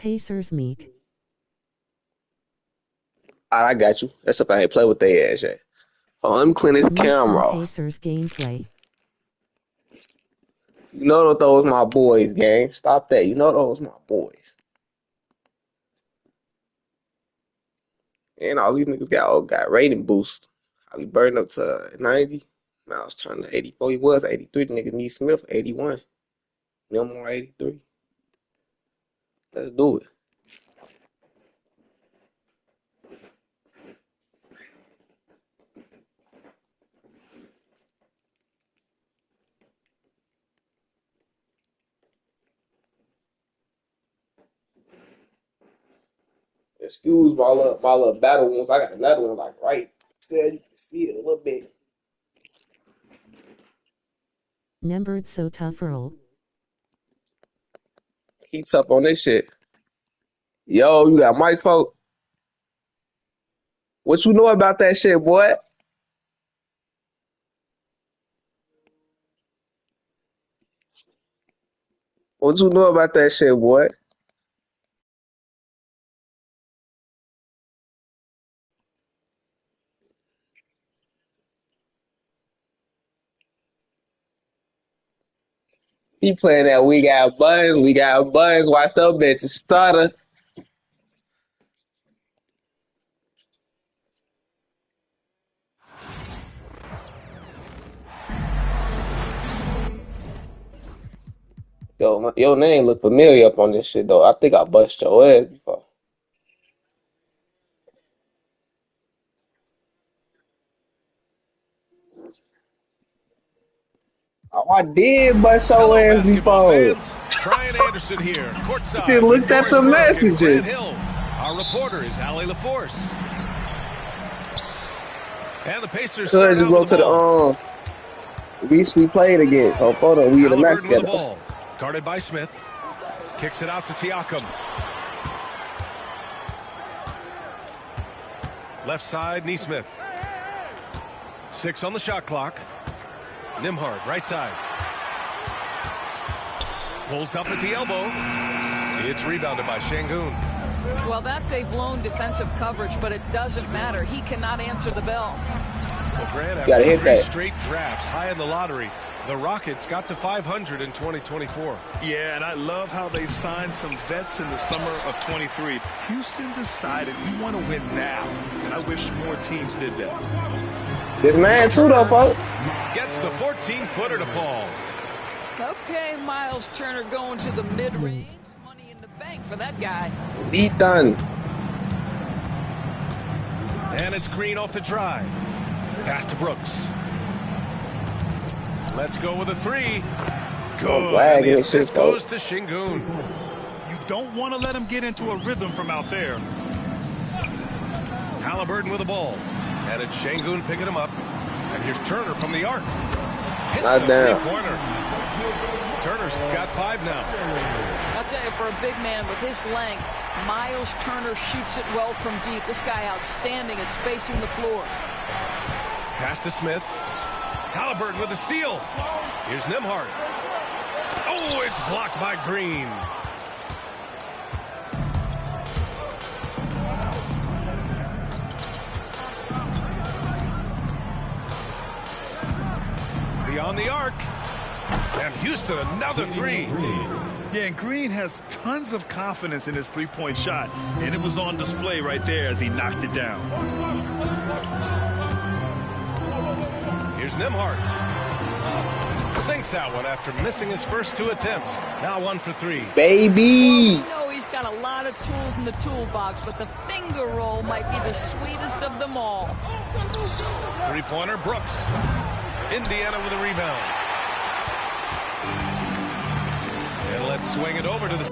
Pacers Meek. I got you. That's if I ain't play with their ass yet. Oh, let me clean this Meek some camera off. Pacers gameplay. You know those my boys, gang. Stop that. You know those my boys. And all these niggas got rating boost. I be burning up to 90. Now I was turning to 84. He was 83. The nigga need Smith 81. No more 83. Let's do it. Excuse my little battle wounds. I got another one like right there. You can see it a little bit. Numbered so tough roll. He tough on this shit. Yo, you got Mike folk. What you know about that shit, boy? What you know about that shit, boy? He playing that we got buns, watch them bitches stutter. Yo, your name look familiar up on this shit though. I think I bust your ass before. Oh, I did bust your ass before. Fans. Brian Anderson here, courtside. He looked at the messages. Our reporter is Allie LaForce. And the Pacers Cause you go to the we played against. So photo, we in the match together. Ball. Guarded by Smith. Kicks it out to Siakam. Left side, Neesmith. 6 on the shot clock. Nembhard, right side. Pulls up at the elbow. It's rebounded by Şengün. Well, that's a blown defensive coverage, but it doesn't matter. He cannot answer the bell. Well, Grant, after hit 3 that. Straight drafts high in the lottery, the Rockets got to 500 in 2024. Yeah, and I love how they signed some vets in the summer of 23. Houston decided we want to win now, and I wish more teams did that. This man too though, folks. Gets the 14-footer to fall. Okay, Miles Turner going to the mid-range. Money in the bank for that guy. Beat done. And it's Green off the drive. Pass to Brooks. Let's go with a 3. Good. And the assist goes to Şengün. You don't want to let him get into a rhythm from out there. Halliburton with the ball. And it's Şengün picking him up. And here's Turner from the arc. Hits Not a down. three-pointer. Turner's got 5 now. I'll tell you, for a big man with his length, Miles Turner shoots it well from deep. This guy outstanding at spacing the floor. Pass to Smith. Halliburton with a steal. Here's Nembhard. Oh, it's blocked by Green. Beyond the arc. And Houston, another 3. Yeah, and Green has tons of confidence in his three-point shot, and it was on display right there as he knocked it down. Here's Nembhard. Sinks that one after missing his first 2 attempts. Now 1 for 3. Baby. Well, we know he's got a lot of tools in the toolbox, but the finger roll might be the sweetest of them all. 3-pointer, Brooks. Indiana with a rebound. And let's swing it over to the...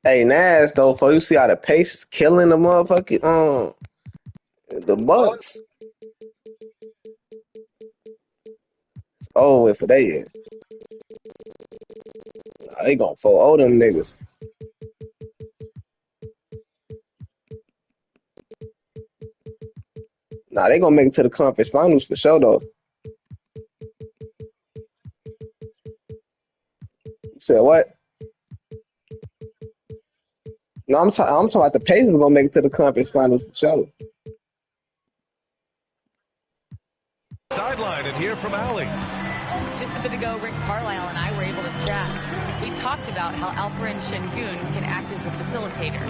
Hey, Nas though, for you see how the Pacers killing the motherfucking the Bucks. It's over with for they ass. Nah, they gonna fold all them niggas. Nah, they gonna make it to the conference finals for sure, though. You said what? No, I'm talking about the Pacers gonna make it to the conference finals for sure. Sideline and hear from Allie. Just a bit ago, Rick Carlisle and I were able to chat. We talked about how Alperen Şengün can act as a facilitator.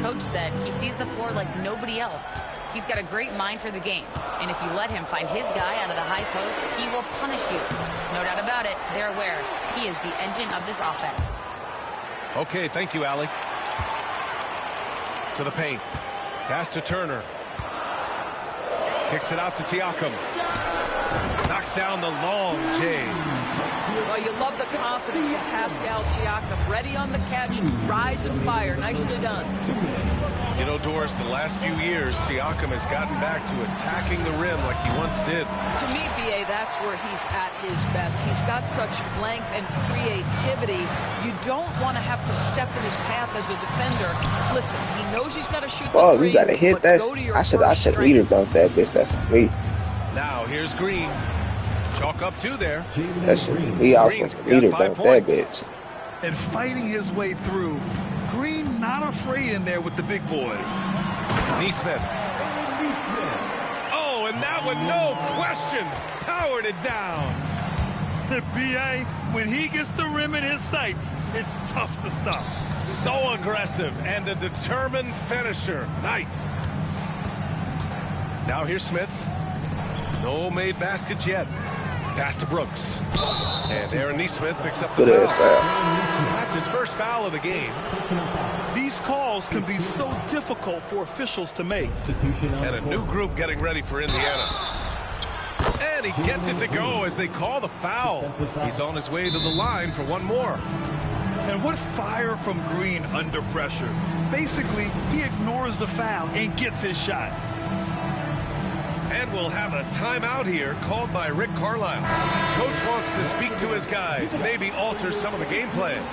Coach said he sees the floor like nobody else. He's got a great mind for the game. And if you let him find his guy out of the high post, he will punish you. No doubt about it, they're aware. He is the engine of this offense. Okay, thank you, Allie. To the paint. Pass to Turner. Kicks it out to Siakam. Knocks down the long J. Well, you love the confidence from Pascal Siakam. Ready on the catch, rise and fire. Nicely done. You know, Doris, the last few years, Siakam has gotten back to attacking the rim like he once did. To me, B.A., that's where he's at his best. He's got such length and creativity. You don't want to have to step in his path as a defender. Listen, he knows he's got to shoot the three. You gotta hit that. I should meter dunk that bitch. That's on me. Now here's Green. Chalk up two there. That shit. He also meter dunk that bitch. And fighting his way through. Green not afraid in there with the big boys. Nesmith. Oh, and that one, no question, powered it down. The B.A., when he gets the rim in his sights, it's tough to stop. So aggressive and a determined finisher. Nice. Now here's Smith. No made baskets yet. Pass to Brooks. And Aaron Nesmith picks up the foul. That's his first foul of the game. These calls can be so difficult for officials to make. And a new group getting ready for Indiana. And he gets it to go as they call the foul. He's on his way to the line for one more. And what fire from Green under pressure. Basically, he ignores the foul and gets his shot. And we'll have a timeout here called by Rick Carlisle. Coach wants to speak to his guys, maybe alter some of the game plan.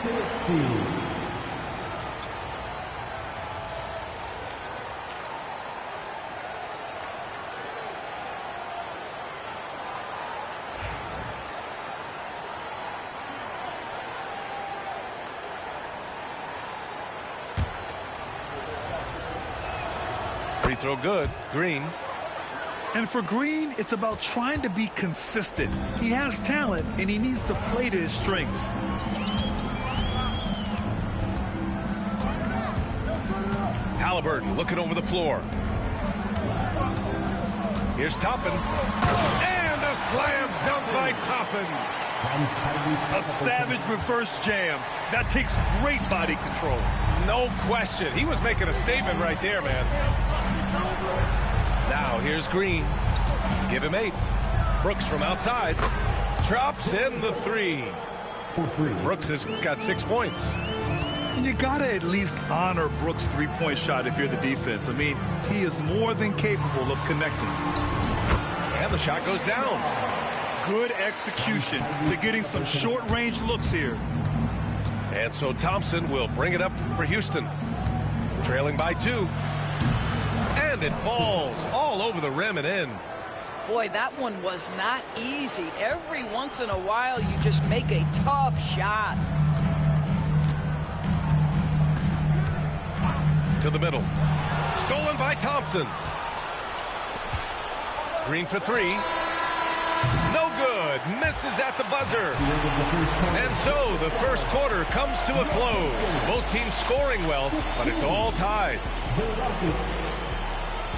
Free throw good. Green. And for Green, it's about trying to be consistent. He has talent, and he needs to play to his strengths. Halliburton looking over the floor. Here's Toppin. And a slam dunk by Toppin. A savage reverse jam. That takes great body control. No question. He was making a statement right there, man. Now here's Green. Give him 8. Brooks from outside. Drops in the 3. Brooks has got 6 points. And you got to at least honor Brooks' three-point shot if you're the defense. I mean, he is more than capable of connecting. And the shot goes down. Good execution. They're getting some short-range looks here. And so Thompson will bring it up for Houston. Trailing by 2. And it falls all over the rim and in. Boy, that one was not easy. Every once in a while, you just make a tough shot. To the middle. Stolen by Thompson. Green for 3. No good. Misses at the buzzer. And so the first quarter comes to a close. Both teams scoring well, but it's all tied.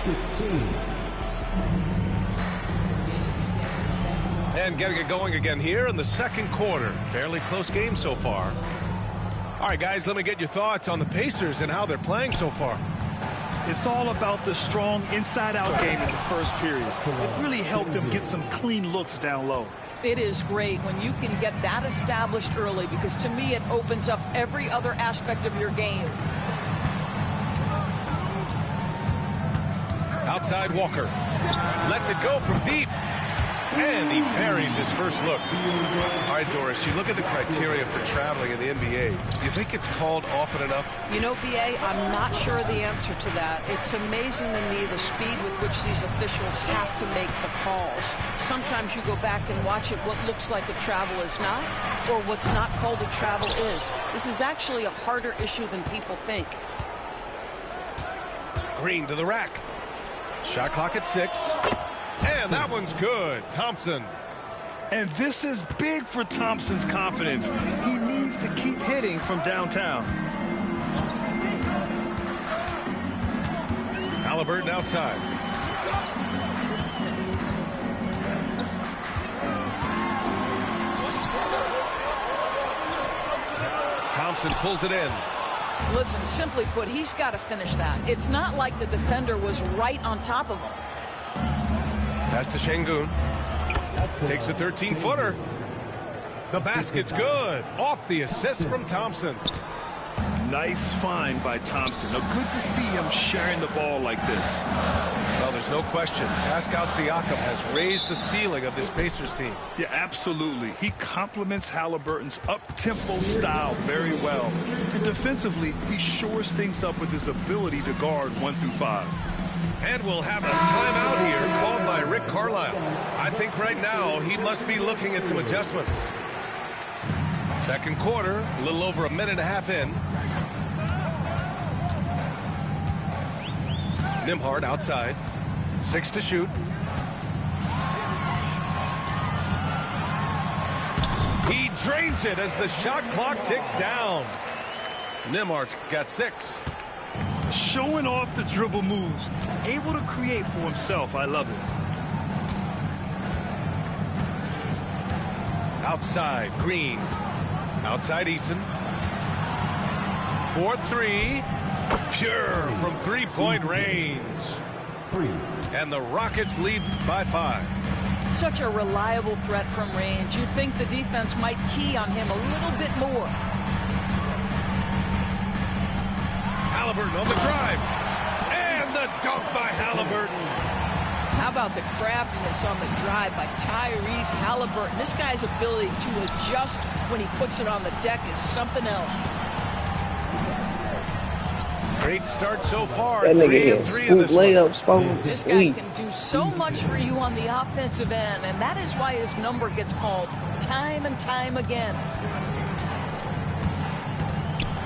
16. And getting it going again here in the second quarter. Fairly close game so far. All right, guys, let me get your thoughts on the Pacers and how they're playing so far. It's all about the strong inside-out game in the first period. It really helped them get some clean looks down low. It is great when you can get that established early, because to me it opens up every other aspect of your game. Outside Walker. Lets it go from deep. And he parries his first look. All right, Doris, you look at the criteria for traveling in the NBA. Do you think it's called often enough? You know, BA, I'm not sure the answer to that. It's amazing to me the speed with which these officials have to make the calls. Sometimes you go back and watch it, what looks like a travel is not, or what's not called a travel is. This is actually a harder issue than people think. Green to the rack. Shot clock at 6. And that one's good. Thompson. And this is big for Thompson's confidence. He needs to keep hitting from downtown. Halliburton outside. Thompson pulls it in. Listen, simply put, he's got to finish that. It's not like the defender was right on top of him. Pass to Şengün. Takes a 13-footer. The basket's good. Off the assist from Thompson. Nice find by Thompson. Now, good to see him sharing the ball like this. Well, there's no question. Pascal Siakam has raised the ceiling of this Pacers team. Yeah, absolutely. He complements Halliburton's up-tempo style very well. And defensively, he shores things up with his ability to guard 1 through 5. And we'll have a timeout here called by Rick Carlisle. I think right now he must be looking at some adjustments. Second quarter, a little over a minute and a half in. Nembhard outside. 6 to shoot. He drains it as the shot clock ticks down. Nembhard's got 6. Showing off the dribble moves. Able to create for himself. I love it. Outside, Green. Outside, Eason. 4-3. Pure from three-point range. 3. And the Rockets lead by 5. Such a reliable threat from range. You'd think the defense might key on him a little bit more. Halliburton on the drive. And the dunk by Halliburton. How about the craftiness on the drive by Tyrese Halliburton? This guy's ability to adjust when he puts it on the deck is something else. Great start so far. That nigga 3 here of 3 in scoop this one. layups, folks. This guy Sweet. can do so much for you on the offensive end, and that is why his number gets called time and time again.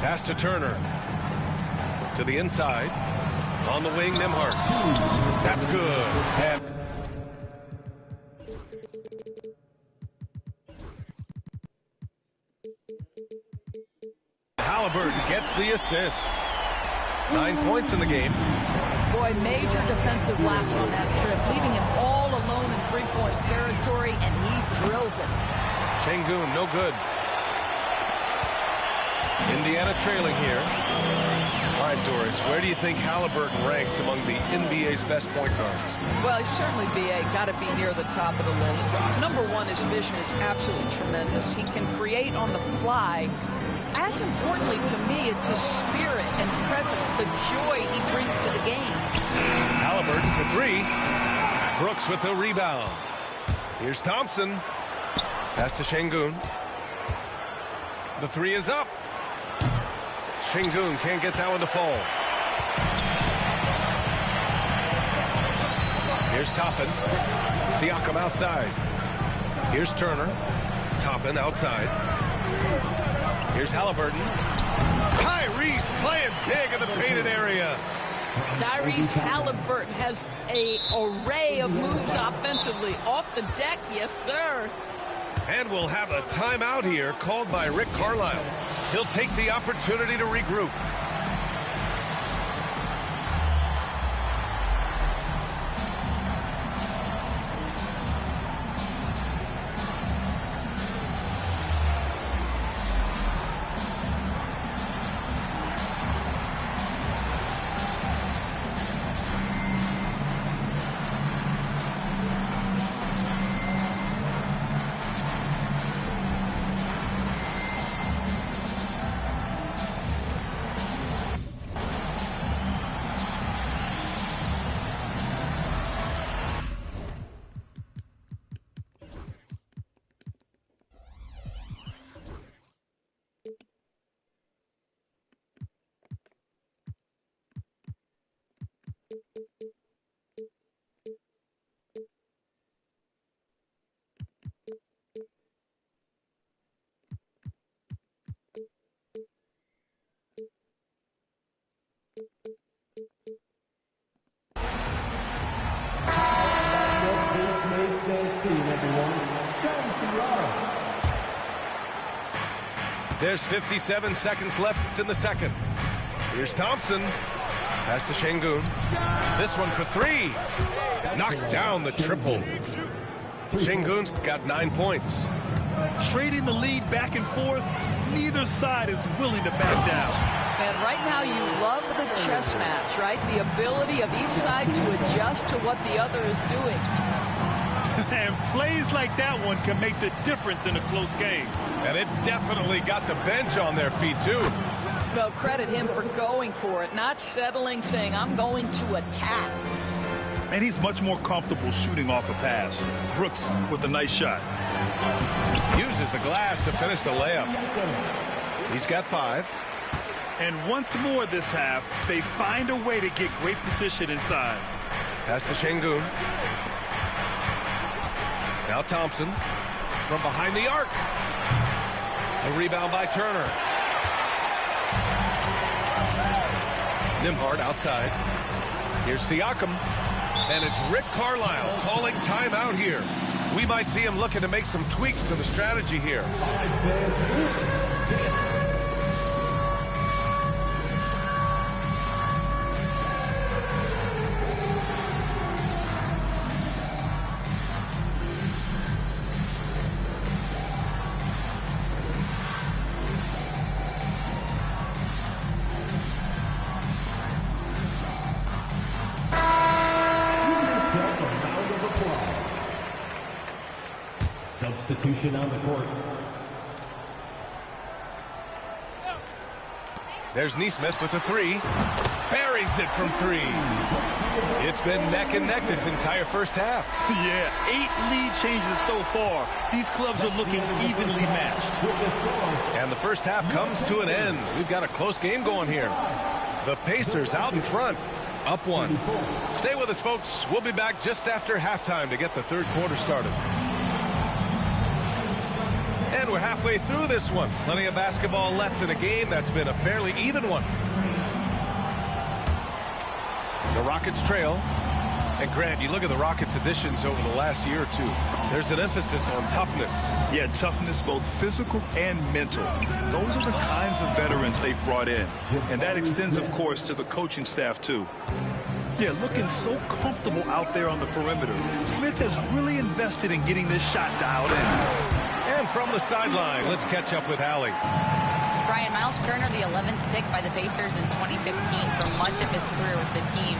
Pass to Turner. To the inside. On the wing, Nembhard. That's good. And Halliburton gets the assist. 9 points in the game. Boy, major defensive lapse on that trip, leaving him all alone in three-point territory, and he drills it. Şengün, no good. Indiana trailing here. All right, Doris, where do you think Halliburton ranks among the NBA's best point guards? Well, he's certainly, BA, got to be near the top of the list. Number one, his vision is absolutely tremendous. He can create on the fly. As importantly to me, it's his spirit and presence, the joy he brings to the game. Halliburton for 3. Brooks with the rebound. Here's Thompson. Pass to Şengün. The 3 is up. Şengün can't get that one to fall. Here's Toppin. Siakam outside. Here's Turner. Toppin outside. Here's Halliburton. Tyrese playing big in the painted area. Tyrese Halliburton has an array of moves offensively. Off the deck, yes, sir. And we'll have a timeout here called by Rick Carlisle. He'll take the opportunity to regroup. There's 57 seconds left in the second. Here's Thompson. Pass to Şengün. This one for three. Knocks down the triple. Şengün's got 9 points. Trading the lead back and forth, neither side is willing to back down. And right now you love the chess match, right? The ability of each side to adjust to what the other is doing. And plays like that one can make the difference in a close game. And it definitely got the bench on their feet, too. Well, credit him for going for it, not settling, saying, I'm going to attack. And he's much more comfortable shooting off a pass. Brooks with a nice shot. Uses the glass to finish the layup. He's got 5. And once more this half, they find a way to get great position inside. Pass to Şengün. Now Thompson from behind the arc. A rebound by Turner. Nembhard outside. Here's Siakam. And it's Rick Carlisle calling timeout here. We might see him looking to make some tweaks to the strategy here. Substitution on the court. There's Nesmith with a 3. Buries it from 3. It's been neck and neck this entire first half. Yeah, 8 lead changes so far. These clubs are looking evenly matched. And the first half comes to an end. We've got a close game going here. The Pacers out in front, up 1. Stay with us, folks. We'll be back just after halftime to get the third quarter started. And we're halfway through this one. Plenty of basketball left in a game that's been a fairly even one. The Rockets trail. And Grant, you look at the Rockets' additions over the last year or two. There's an emphasis on toughness. Yeah, toughness, both physical and mental. Those are the kinds of veterans they've brought in. And that extends, of course, to the coaching staff, too. Yeah, looking so comfortable out there on the perimeter. Smith has really invested in getting this shot dialed in. And from the sideline, let's catch up with Allie. Brian, Miles Turner, the 11th pick by the Pacers in 2015 for much of his career with the team.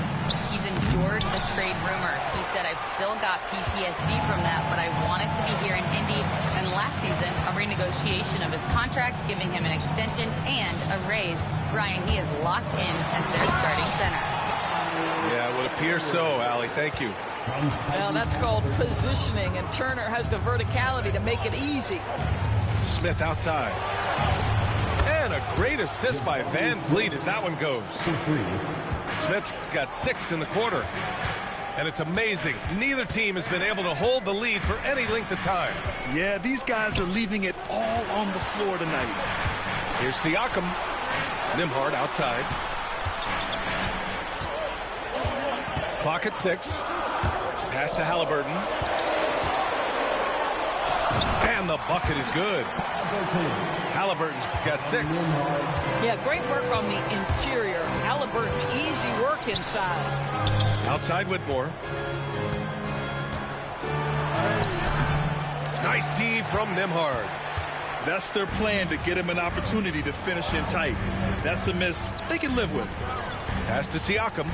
He's endured the trade rumors. He said, I've still got PTSD from that, but I wanted to be here in Indy. And last season, a renegotiation of his contract, giving him an extension and a raise. Brian, he is locked in as their starting center. Yeah, it would appear so, Allie. Thank you. Well, that's called positioning, and Turner has the verticality to make it easy. Smith outside. And a great assist by Van Vliet as that one goes. Smith's got 6 in the quarter. And it's amazing. Neither team has been able to hold the lead for any length of time. Yeah, these guys are leaving it all on the floor tonight. Here's Siakam. Nembhard outside. Clock at 6. Pass to Halliburton. And the bucket is good. Halliburton's got 6. Yeah, great work on the interior. Halliburton, easy work inside. Outside Whitmore. Nice D from Nembhard. That's their plan, to get him an opportunity to finish in tight. That's a miss they can live with. Pass to Siakam.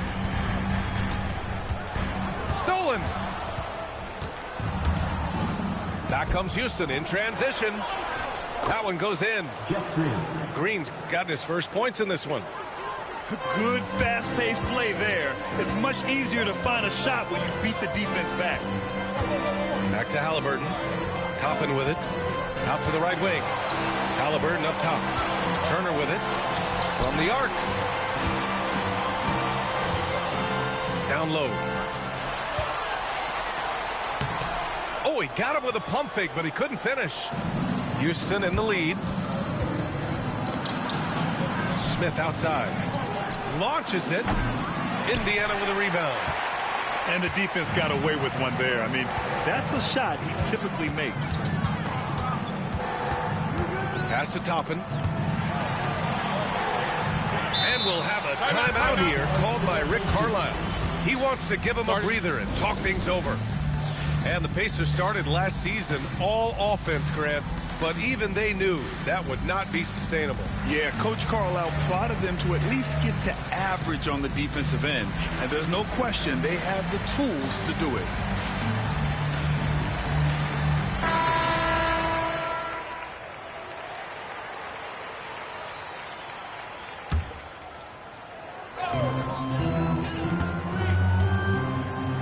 Stolen. Back comes Houston in transition. That one goes in. Green's got his first points in this one. Good fast-paced play there. It's much easier to find a shot when you beat the defense back. Back to Halliburton. Toppin with it. Out to the right wing. Halliburton up top. Turner with it. From the arc. Down low. Oh, he got him with a pump fake, but he couldn't finish. Houston in the lead. Smith outside. Launches it. Indiana with a rebound. And the defense got away with one there. I mean, that's a shot he typically makes. Pass to Toppin. And we'll have a timeout here called by Rick Carlisle. He wants to give him a breather and talk things over. And the Pacers started last season all offense, Grant, but even they knew that would not be sustainable. Yeah, Coach Carlisle prodded them to at least get to average on the defensive end. And there's no question they have the tools to do it.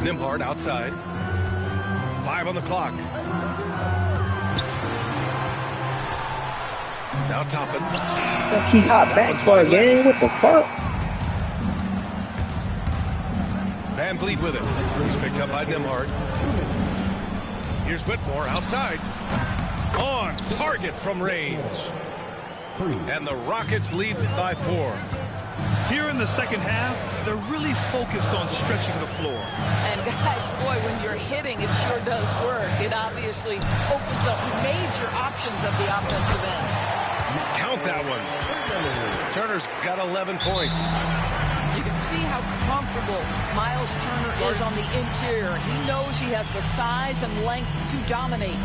Nembhard outside. 5 on the clock. Now Toppin. Like he hot back for a game. What the fuck? Van Vliet with it. He's picked up by Nembhard. Here's Whitmore outside. On target from range. And the Rockets lead by 4. Here in the second half, they're really focused on stretching the floor. And guys, boy, when you're hitting, it sure does work. It obviously opens up major options at the offensive end. Count that one. Turner's got 11 points. You can see how comfortable Miles Turner is on the interior. He knows he has the size and length to dominate.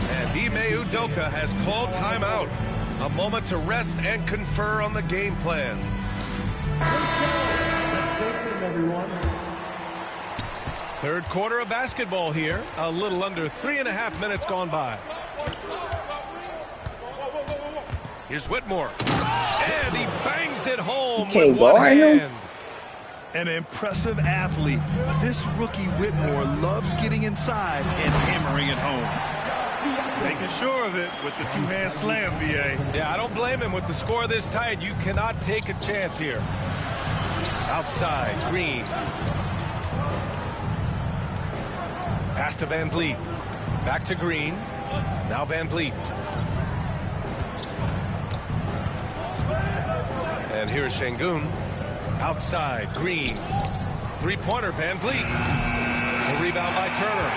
And Ime Udoka has called timeout. A moment to rest and confer on the game plan. Third quarter of basketball here. A little under 3.5 minutes gone by. Here's Whitmore. And he bangs it home with one hand. An impressive athlete. This rookie Whitmore loves getting inside and hammering it home. Making sure of it with the two-hand slam, VA. Yeah, I don't blame him. With the score this tight, you cannot take a chance here. Outside, Green. Pass to Van Vliet. Back to Green. Now Van Vliet. And here's Şengün. Outside, Green. Three-pointer, Van Vliet. The rebound by Turner.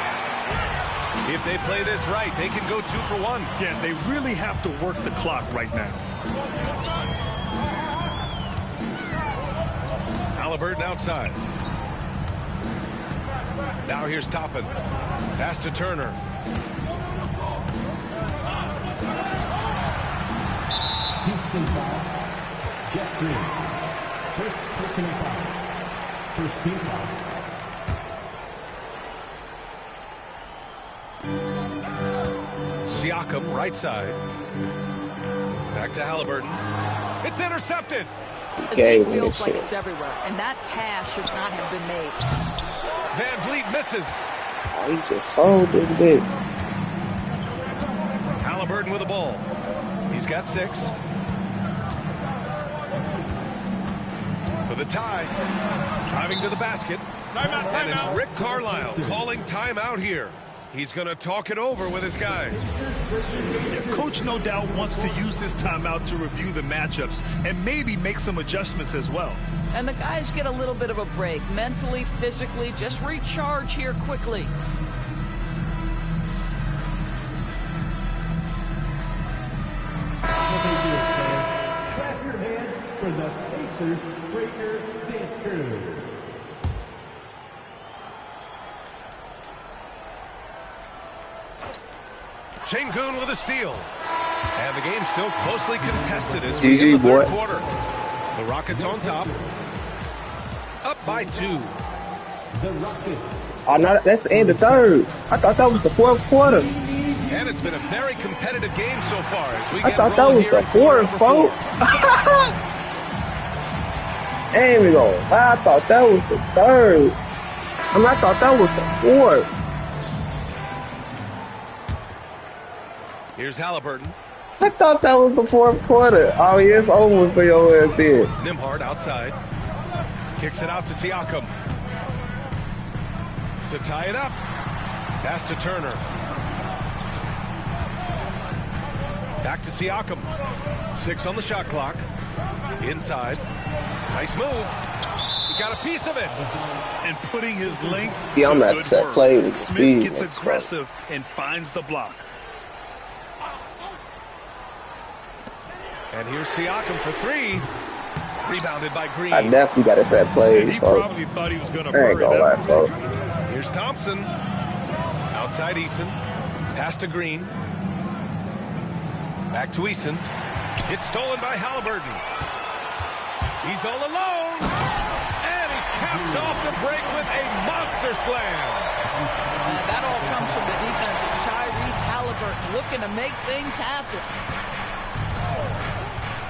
If they play this right, they can go 2 for 1. Yeah, they really have to work the clock right now. Halliburton outside. Now here's Toppin. Pass to Turner. Houston foul. Jeff Green. First personal foul. First team foul. Siakam, right side. Back to Halliburton. It's intercepted. The team feels like it's everywhere, and that pass should not have been made. Van Vliet misses. Oh, he just sold this bitch. Halliburton with the ball. He's got 6. For the tie. Driving to the basket. Timeout, And it's Rick Carlisle calling timeout here. He's going to talk it over with his guys. Yeah, Coach no doubt wants to use this timeout to review the matchups and maybe make some adjustments as well. And the guys get a little bit of a break, mentally, physically, just recharge here quickly. Clap your hands for the Pacers Breaker Dance Crew. Şengün with a steal. And the game's still closely contested as we get the third quarter. The Rockets on top. Up by 2. The Rockets. Oh, no, that's the end of third. I thought that was the fourth quarter. And it's been a very competitive game so far as we I get thought that was the fourth, folks. There we go. I thought that was the third. I thought that was the fourth. Here's Halliburton. I thought that was the fourth quarter. Oh, yeah, it's over for your ass then. Nembhard outside. Kicks it out to Siakam. to tie it up. Pass to Turner. Back to Siakam. 6 on the shot clock. Inside. Nice move. He got a piece of it. And putting his length Yeah, I'm to not good set work. play with the Smith speed. gets That's aggressive and finds the block. And here's Siakam for 3. Rebounded by Green. I definitely got to set And plays, he folks. probably thought he was going to I ain't bury gonna lie, that. folks. Here's Thompson. Outside Eason. Pass to Green. Back to Eason. It's stolen by Halliburton. He's all alone. And he caps off the break with a monster slam. And that all comes from the defense of Tyrese Halliburton, looking to make things happen.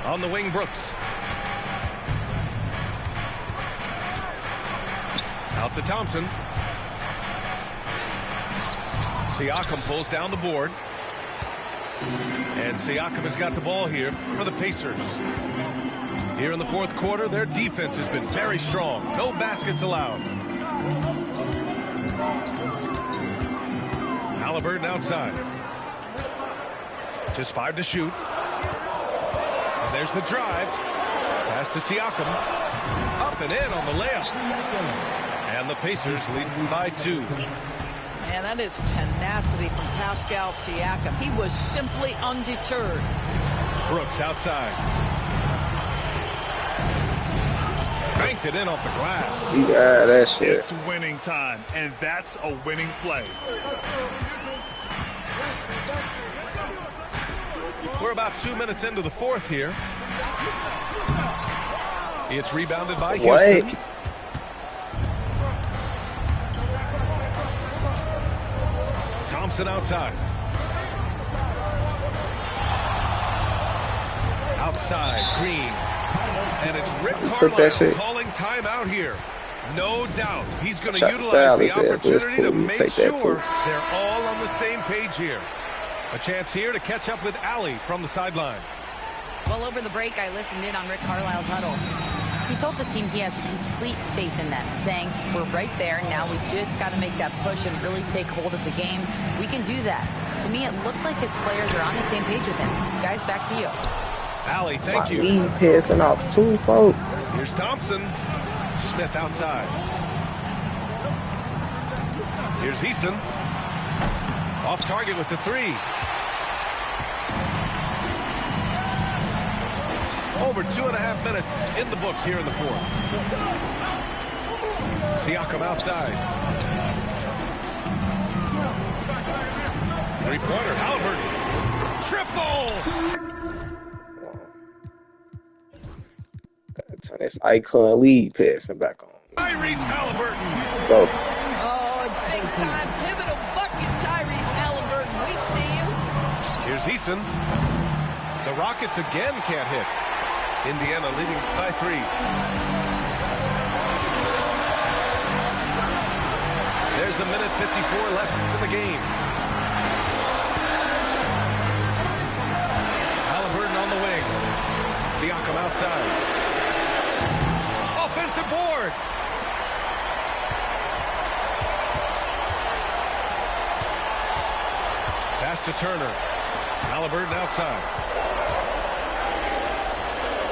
On the wing, Brooks. Out to Thompson. Siakam pulls down the board. And Siakam has got the ball here for the Pacers. Here in the fourth quarter, their defense has been very strong. No baskets allowed. Halliburton outside. Just 5 to shoot. And there's the drive. Pass to Siakam. Up and in on the layup. And the Pacers lead by 2. Man, that is tenacity from Pascal Siakam. He was simply undeterred. Brooks outside. Banked it in off the glass. Yeah, that shit. It's winning time, and that's a winning play. We're about 2 minutes into the fourth here. It's rebounded by Houston. What? Thompson outside. Outside, Green. And it's Rick Took that Carlisle shit. calling timeout here. No doubt he's going to Shot utilize the foul is it, but it's opportunity cool. to You make take that sure too. they're all on the same page here. A chance here to catch up with Allie from the sideline. Well, over the break, I listened in on Rick Carlisle's huddle. He told the team he has complete faith in them, saying, we're right there. Now we just got to make that push and really take hold of the game. We can do that. To me, it looked like his players are on the same page with him. Guys, back to you. Allie, thank you. He pissing off too, folks. Here's Thompson. Smith outside. Here's Easton. Off target with the 3. Over 2.5 minutes in the books here in the fourth. Siakam outside. 3-pointer, Halliburton. Triple! Gotta turn this icon lead passing back on. Tyrese Halliburton. Let's go. Oh, big time pivotal bucket, Tyrese Halliburton. We see you. Here's Easton. The Rockets again can't hit. Indiana leading by 3. There's a minute 54 left in the game. Halliburton on the wing. Siakam outside. Offensive board. Pass to Turner. Halliburton outside.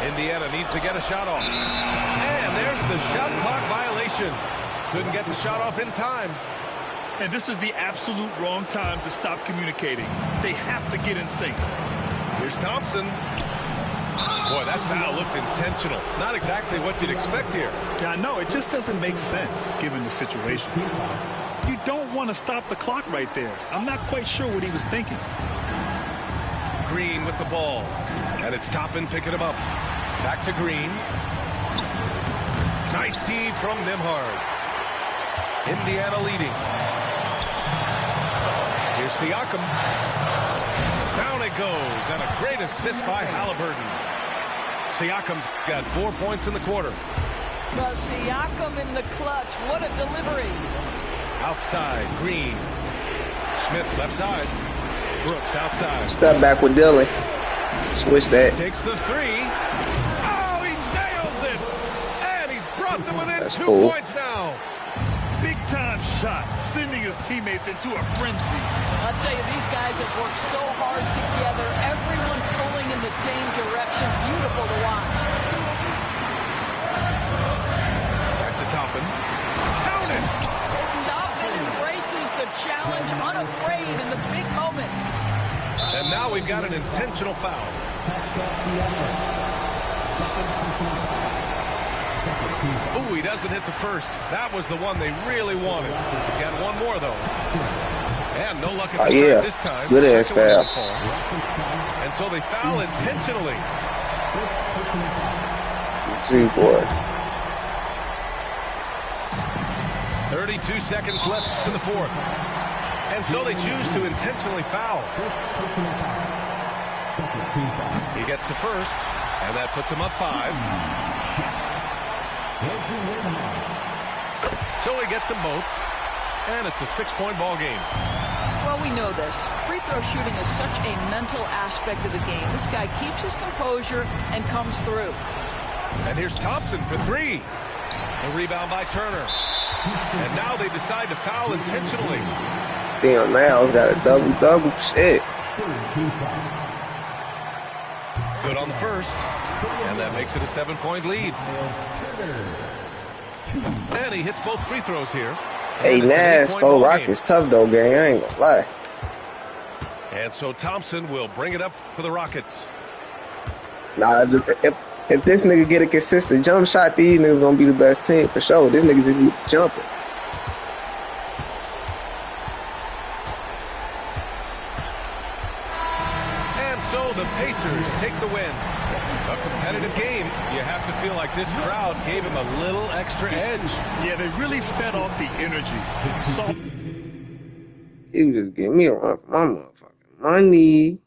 Indiana needs to get a shot off. And there's the shot clock violation. Couldn't get the shot off in time. And this is the absolute wrong time to stop communicating. They have to get in sync. Here's Thompson. Boy, that foul looked intentional. Not exactly what you'd expect here. Yeah, I know. It just doesn't make sense given the situation. You don't want to stop the clock right there. I'm not quite sure what he was thinking. Green with the ball. And it's Toppin picking him up. Back to Green. Nice D from Nembhard. Indiana leading. Here's Siakam. Down it goes. And a great assist by Halliburton. Siakam's got 4 points in the quarter. Well, Siakam in the clutch. What a delivery. Outside, Green. Smith left side. Brooks outside. Step back with Dylan. Switch that. Takes the 3. Oh, he nails it. And he's brought them within That's 2 cool. points now. Big time shot, sending his teammates into a frenzy. I'll tell you, these guys have worked so hard together, everyone pulling in the same direction. Beautiful to watch. Back to Toppin. Counted! Toppin embraces the challenge, unafraid in the big moment. And now we've got an intentional foul. Ooh, he doesn't hit the first. That was the one they really wanted. He's got one more, though. And no luck at the start this time. Good ass foul. And so they foul intentionally. Gee, boy. 32 seconds left to the fourth. And so they choose to intentionally foul. He gets the first, and that puts him up 5. So he gets them both, and it's a 6-point ball game. Well, we know this. Free throw shooting is such a mental aspect of the game. This guy keeps his composure and comes through. And here's Thompson for 3. The rebound by Turner. And now they decide to foul intentionally. Damn, Niles got a double-double. Shit. Good on the first. And that makes it a 7-point lead. And he hits both free throws here. Hey, Nash, go Rockets tough though, gang. I ain't gonna lie. And so Thompson will bring it up for the Rockets. Nah, if this nigga get a consistent jump shot, these niggas gonna be the best team for sure. This nigga just need jumping. And so the Pacers take the win. A competitive game. You have to feel like this crowd gave him a little extra edge. Yeah, they really fed off the energy. So You just give me a run for my motherfucking money.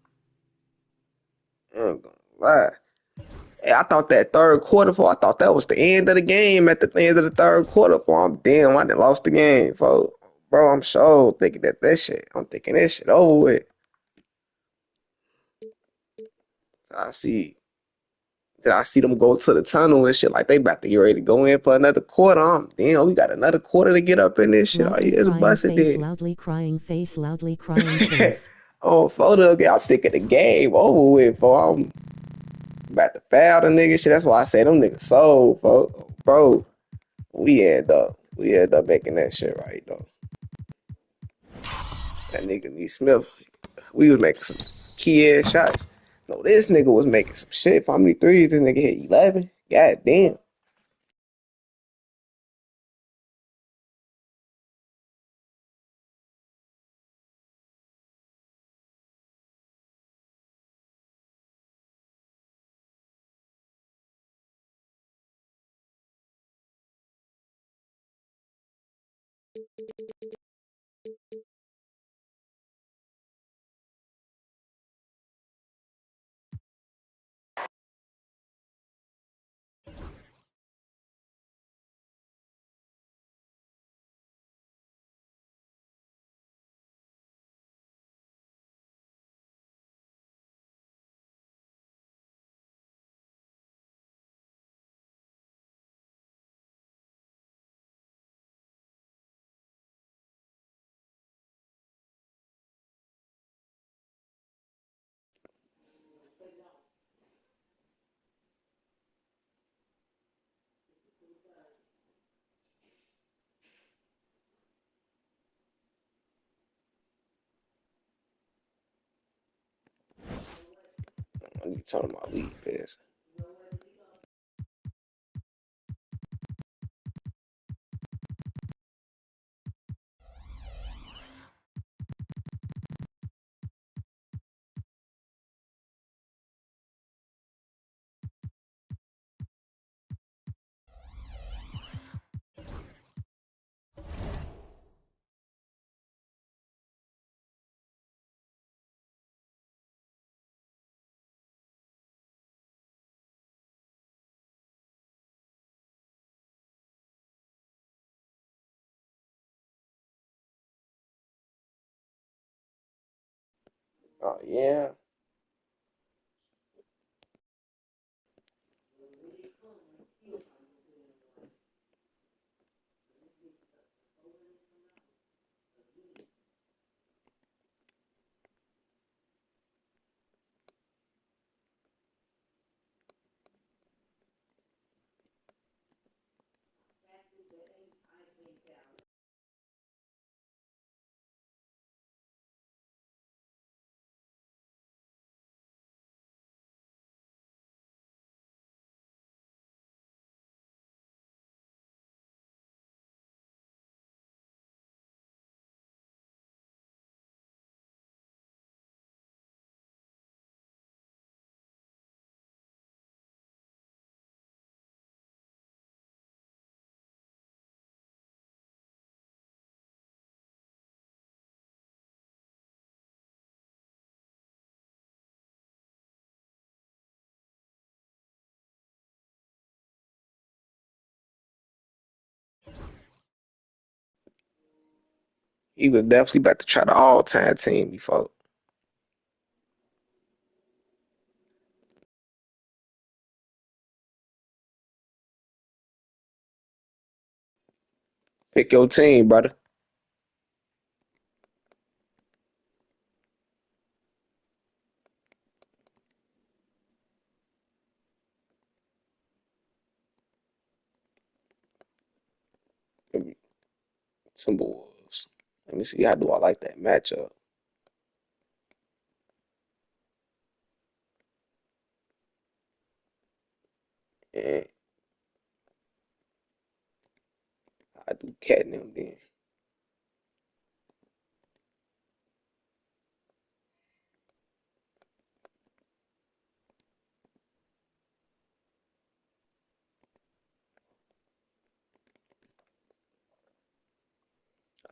I ain't gonna lie. Hey, I thought that third quarter, I thought that was the end of the game at the end of the third quarter. I'm damn, I done lost the game, folks. Bro, I'm so thinking that shit. I'm thinking that shit over with. I see them go to the tunnel and shit like they about to get ready to go in for another quarter. Damn, we got another quarter to get up in this shit. Loudly It's crying busted face, there. loudly crying face, loudly crying face. Oh, photo again. I'm thinking the game over with, bro. I'm about to foul the nigga shit. That's why I say them niggas sold, bro. We end up making that shit right though. That nigga Nee Smith, we was making some key ass shots. No, this nigga was making some shit. How many threes this nigga hit? 11? God damn. I need to turn my lead pass. Oh yeah. He was definitely about to try the all-time team before. Pick your team, brother. Timberwolves. Let me see. How do I like that matchup? And I do cat and them then.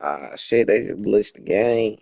Ah, shit, they just glitched the game.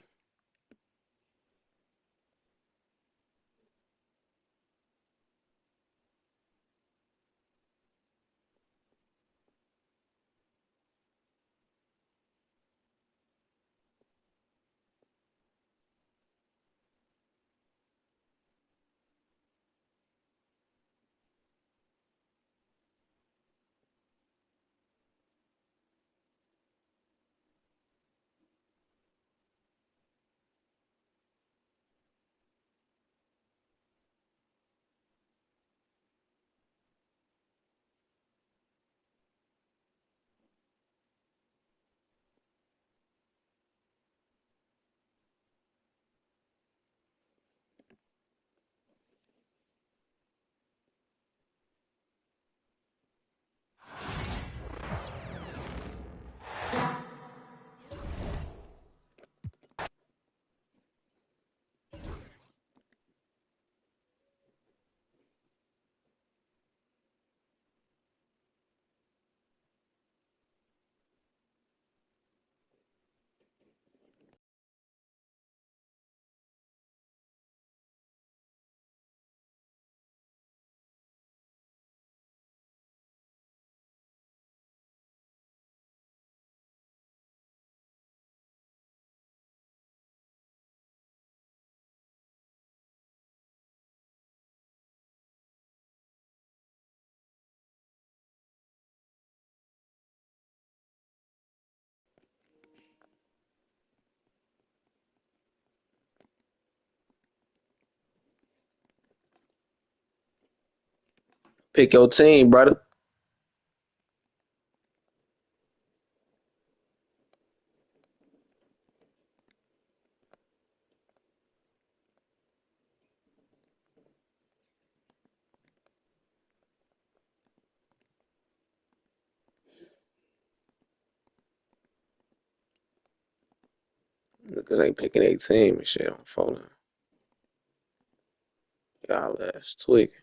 Pick your team, brother. Niggas ain't picking a team and shit on phone. Y'all ass tweaking.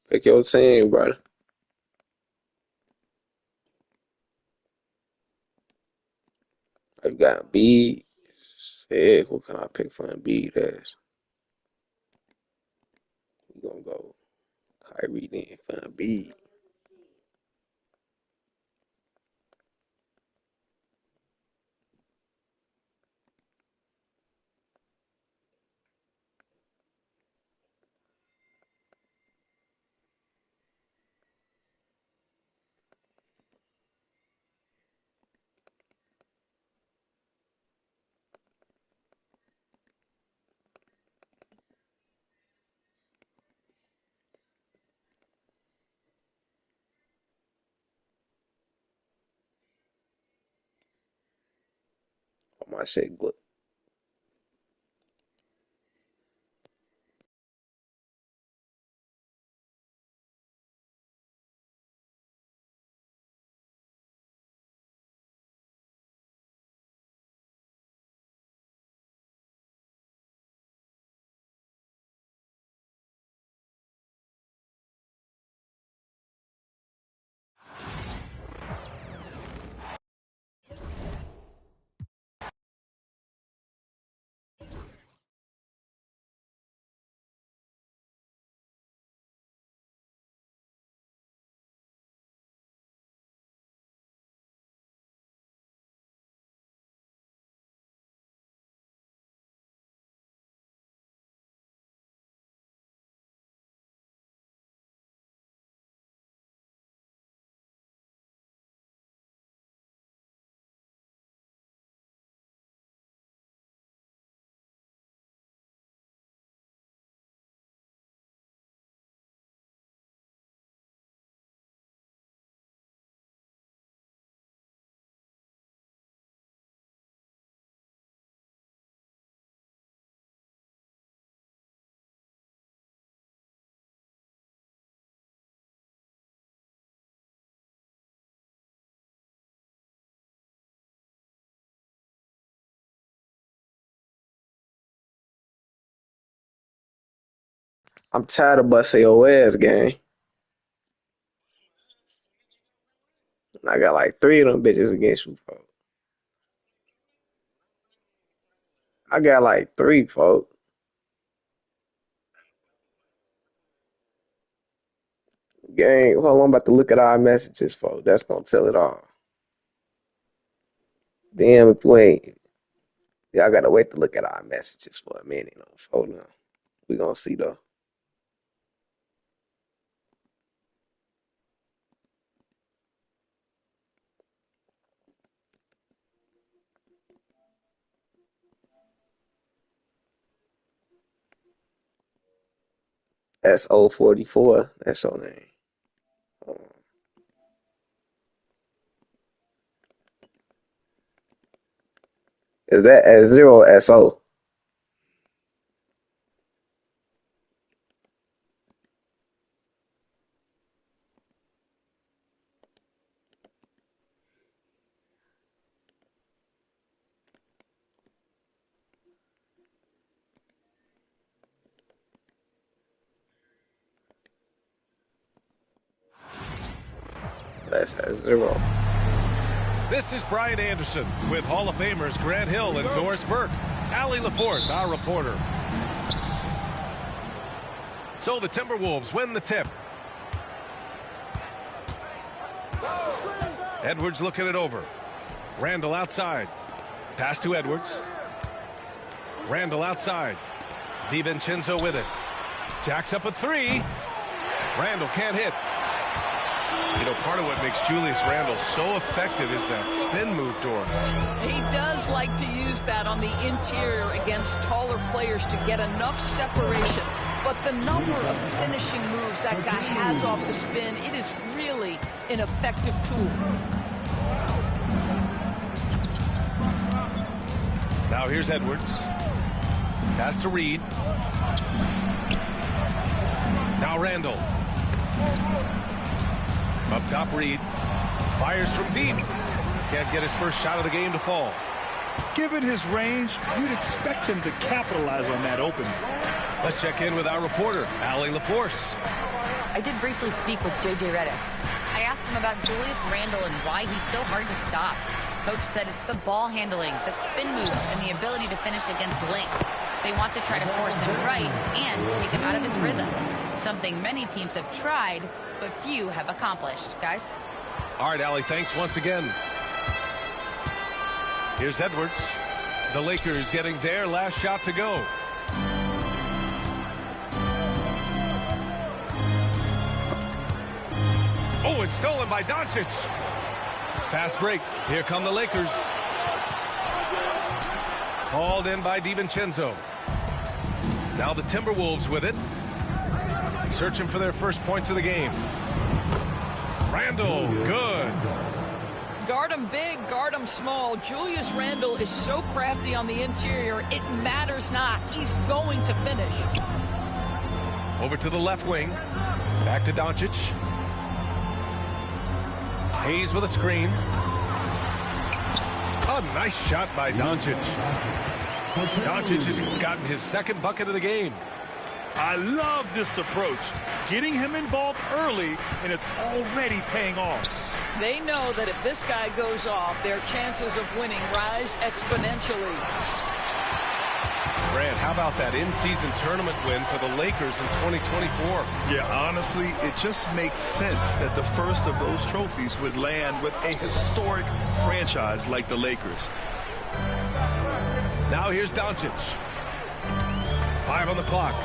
Pick your team, brother. I got B. Shit, who can I pick for Embiid as? We gonna go Kyrie then for Embiid. My shit look I'm tired of busting your ass, gang. I got like 3 of them bitches against you, folks. I got like 3, folks. Gang, hold on, I'm about to look at our messages, folks. That's gonna tell it all. Damn, if you ain't, y'all gotta wait to look at our messages for a minute. Hold on. We gonna see though. SO44. That's your name. Hold on. Is that S0 or SO? That's S0. This is Brian Anderson with Hall of Famers Grant Hill and Doris Burke. Allie LaForce, our reporter. So the Timberwolves win the tip. Edwards looking it over. Randall outside. Pass to Edwards. Randall outside. DiVincenzo with it. Jacks up a 3. Randall can't hit. You know, part of what makes Julius Randle so effective is that spin move, Doris. He does like to use that on the interior against taller players to get enough separation. But the number of finishing moves that guy has off the spin, it is really an effective tool. Now here's Edwards. Pass to Reed. Now Randall. Up top, Reed. Fires from deep. Can't get his first shot of the game to fall. Given his range, you'd expect him to capitalize on that opening. Let's check in with our reporter, Allie LaForce. I did briefly speak with J.J. Redick. I asked him about Julius Randle and why he's so hard to stop. Coach said it's the ball handling, the spin moves, and the ability to finish against length. They want to try to force him right and take him out of his rhythm. Something many teams have tried, but few have accomplished. Guys? All right, Allie, thanks once again. Here's Edwards. The Lakers getting their last shot to go. Oh, it's stolen by Doncic. Fast break. Here come the Lakers. Hauled in by DiVincenzo. Now the Timberwolves with it. Searching for their first points of the game. Randall, good. Guard him big, guard him small. Julius Randle is so crafty on the interior, it matters not. He's going to finish. Over to the left wing. Back to Doncic. Hayes with a screen. A nice shot by Doncic. Doncic has gotten his second bucket of the game. I love this approach. Getting him involved early, and it's already paying off. They know that if this guy goes off, their chances of winning rise exponentially. Grant, how about that in-season tournament win for the Lakers in 2024? Yeah, honestly, it just makes sense that the first of those trophies would land with a historic franchise like the Lakers. Now here's Doncic. 5 on the clock.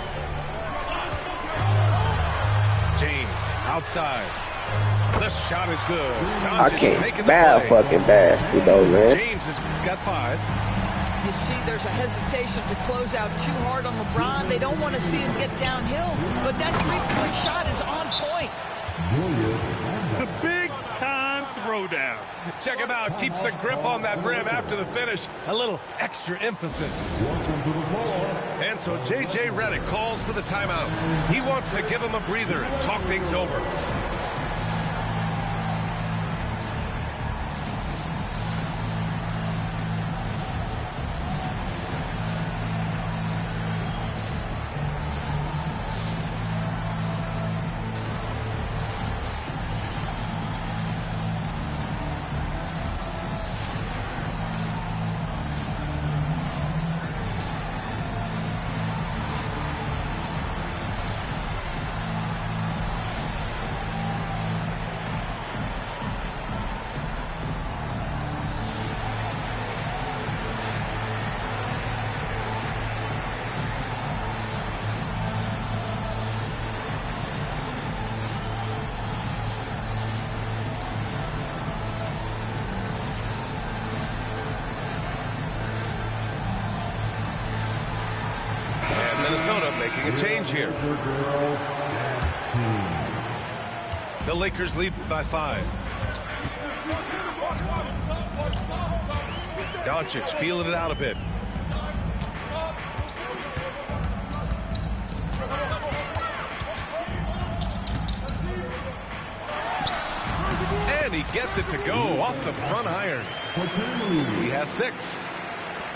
James outside. The shot is good. I Doncic can't making the bad play. fucking basket though, man. James has got 5. You see, there's a hesitation to close out too hard on LeBron. They don't want to see him get downhill, but that three-point shot is on point. The big-time throwdown. Check him out. Keeps the grip on that rim after the finish. A little extra emphasis. And so J.J. Redick calls for the timeout. He wants to give him a breather and talk things over. making a change here. The Lakers lead by 5. Doncic feeling it out a bit. And he gets it to go off the front iron. He has 6.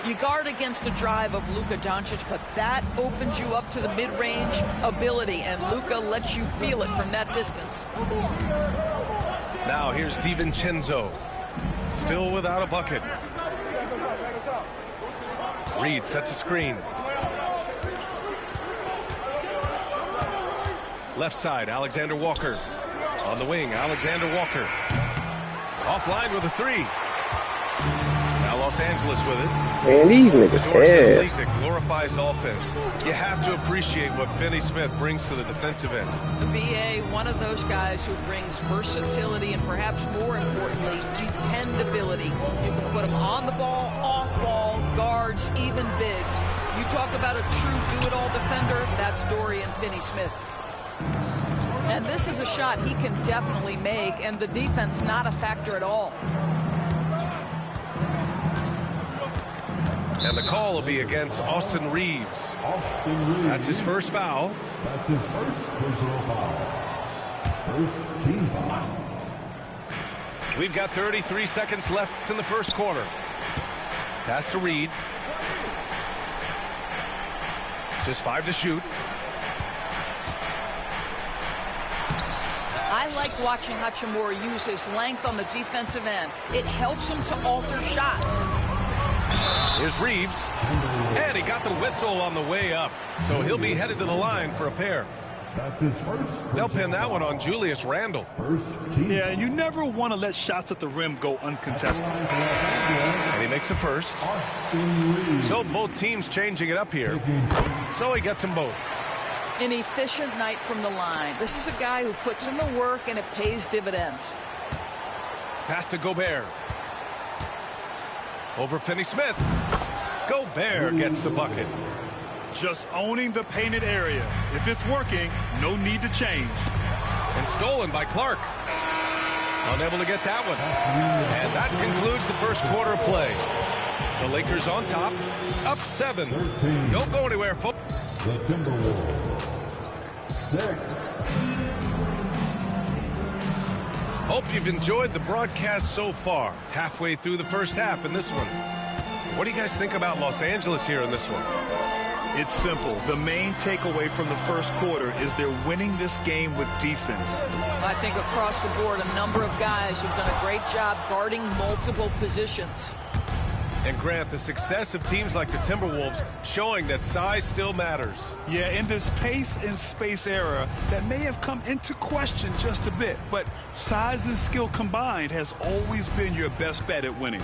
You guard against the drive of Luka Doncic, but that opens you up to the mid-range ability, and Luka lets you feel it from that distance. Now here's DiVincenzo, still without a bucket. Reed sets a screen. Left side, Alexander Walker. On the wing, Alexander Walker. Offline with a 3. Now Los Angeles with it. Man, these niggas ass. It glorifies offense. You have to appreciate what Finney Smith brings to the defensive end. BA, one of those guys who brings versatility and perhaps more importantly, dependability. You can put him on the ball, off ball, guards, even bigs. You talk about a true do-it-all defender, that's Dorian Finney-Smith. And this is a shot he can definitely make, and the defense not a factor at all. And the call will be against Austin Reeves. That's his first foul. That's his first personal foul. First team foul. We've got 33 seconds left in the first quarter. Pass to Reed. Just 5 to shoot. I like watching Hachimura use his length on the defensive end. It helps him to alter shots. Here's Reeves. And he got the whistle on the way up. So he'll be headed to the line for a pair. That's his first. They'll pin that one on Julius Randle. First team. Yeah, and you never want to let shots at the rim go uncontested. And he makes the first. So both teams changing it up here. So he gets them both. An efficient night from the line. This is a guy who puts in the work and it pays dividends. Pass to Gobert. Over Finney-Smith. Gobert gets the bucket. Just owning the painted area. If it's working, no need to change. And stolen by Clark. Unable to get that one. And that concludes the first quarter of play. The Lakers on top, up 7. Don't go anywhere, folks. The Timberwolves. 6. Hope you've enjoyed the broadcast so far. Halfway through the first half in this one. What do you guys think about Los Angeles here in this one? It's simple. The main takeaway from the first quarter is they're winning this game with defense. I think across the board, a number of guys have done a great job guarding multiple positions. And Grant, the success of teams like the Timberwolves showing that size still matters. Yeah, in this pace and space era, that may have come into question just a bit, but size and skill combined has always been your best bet at winning.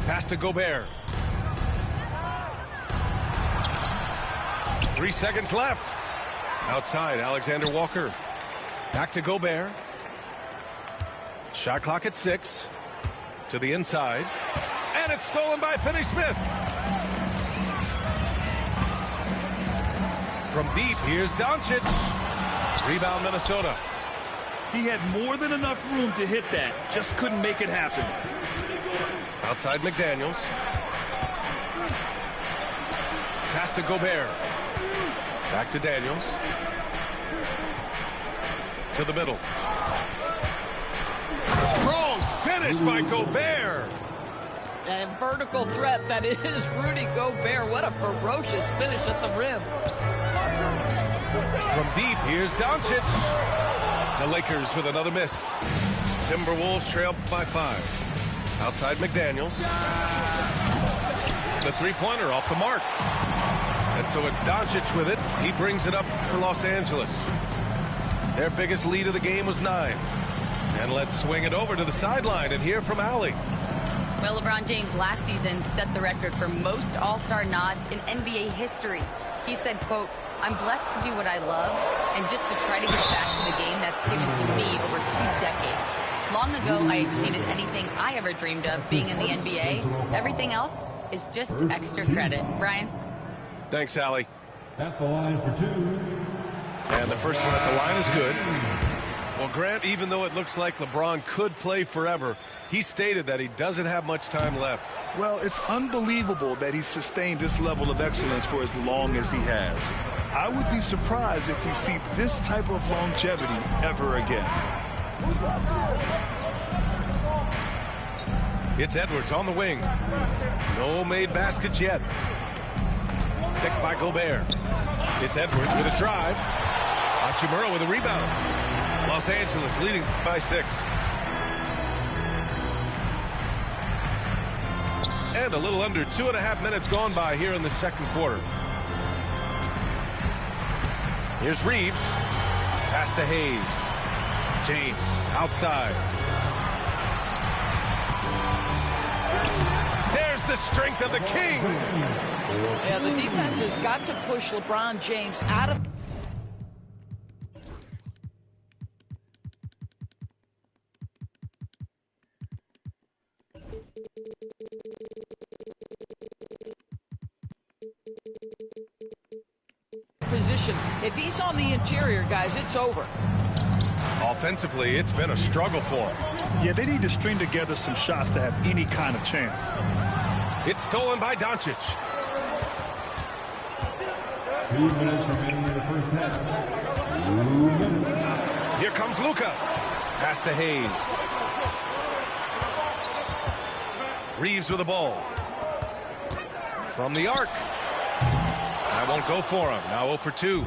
Pass to Gobert. 3 seconds left. Outside, Alexander Walker. Back to Gobert. Shot clock at 6. To the inside. And it's stolen by Finney-Smith. From deep, here's Doncic. Rebound, Minnesota. He had more than enough room to hit that, just couldn't make it happen. Outside McDaniels. Pass to Gobert. Back to Daniels. To the middle. Strong finish by Gobert. A vertical threat that is Rudy Gobert. What a ferocious finish at the rim. From deep, here's Doncic. The Lakers with another miss. Timberwolves trail by 5. Outside McDaniels. The three-pointer off the mark. And so it's Doncic with it. He brings it up for Los Angeles. Their biggest lead of the game was 9. And let's swing it over to the sideline and hear from Allie. Well, LeBron James last season set the record for most All-Star nods in NBA history. He said, quote, "I'm blessed to do what I love and just to try to give back to the game that's given to me over 2 decades. Long ago, I exceeded anything I ever dreamed of being in the NBA. Everything else is just extra credit." Brian? Thanks, Allie. At the line for two. And the first one at the line is good. Well, Grant, even though it looks like LeBron could play forever, he stated that he doesn't have much time left. Well, it's unbelievable that he's sustained this level of excellence for as long as he has. I would be surprised if we see this type of longevity ever again. It's Edwards on the wing. No made baskets yet. Picked by Gobert. It's Edwards with a drive. Hachimura with a rebound. Los Angeles leading by 6. And a little under 2.5 minutes gone by here in the second quarter. Here's Reeves. Pass to Hayes. James outside. There's the strength of the king. Yeah, the defense has got to push LeBron James out of position. If he's on the interior, guys, it's over. Offensively, it's been a struggle for him. Yeah, they need to string together some shots to have any kind of chance. It's stolen by Doncic. 2 minutes remaining in the first half. 2 minutes. Here comes Luka. Pass to Hayes. Reeves with the ball. From the arc. That won't go for him. Now 0 for 2.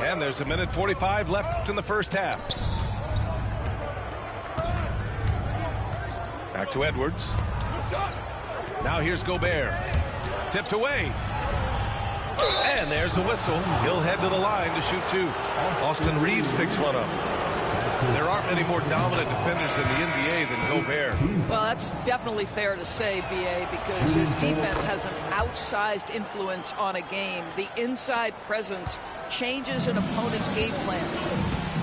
And there's 1:45 left in the first half. Back to Edwards. Now here's Gobert. Tipped away. And there's a whistle. He'll head to the line to shoot 2. Austin Reeves picks one up. There aren't many more dominant defenders in the NBA than Gobert. Well, that's definitely fair to say, B.A., because his defense has an outsized influence on a game. The inside presence changes an opponent's game plan.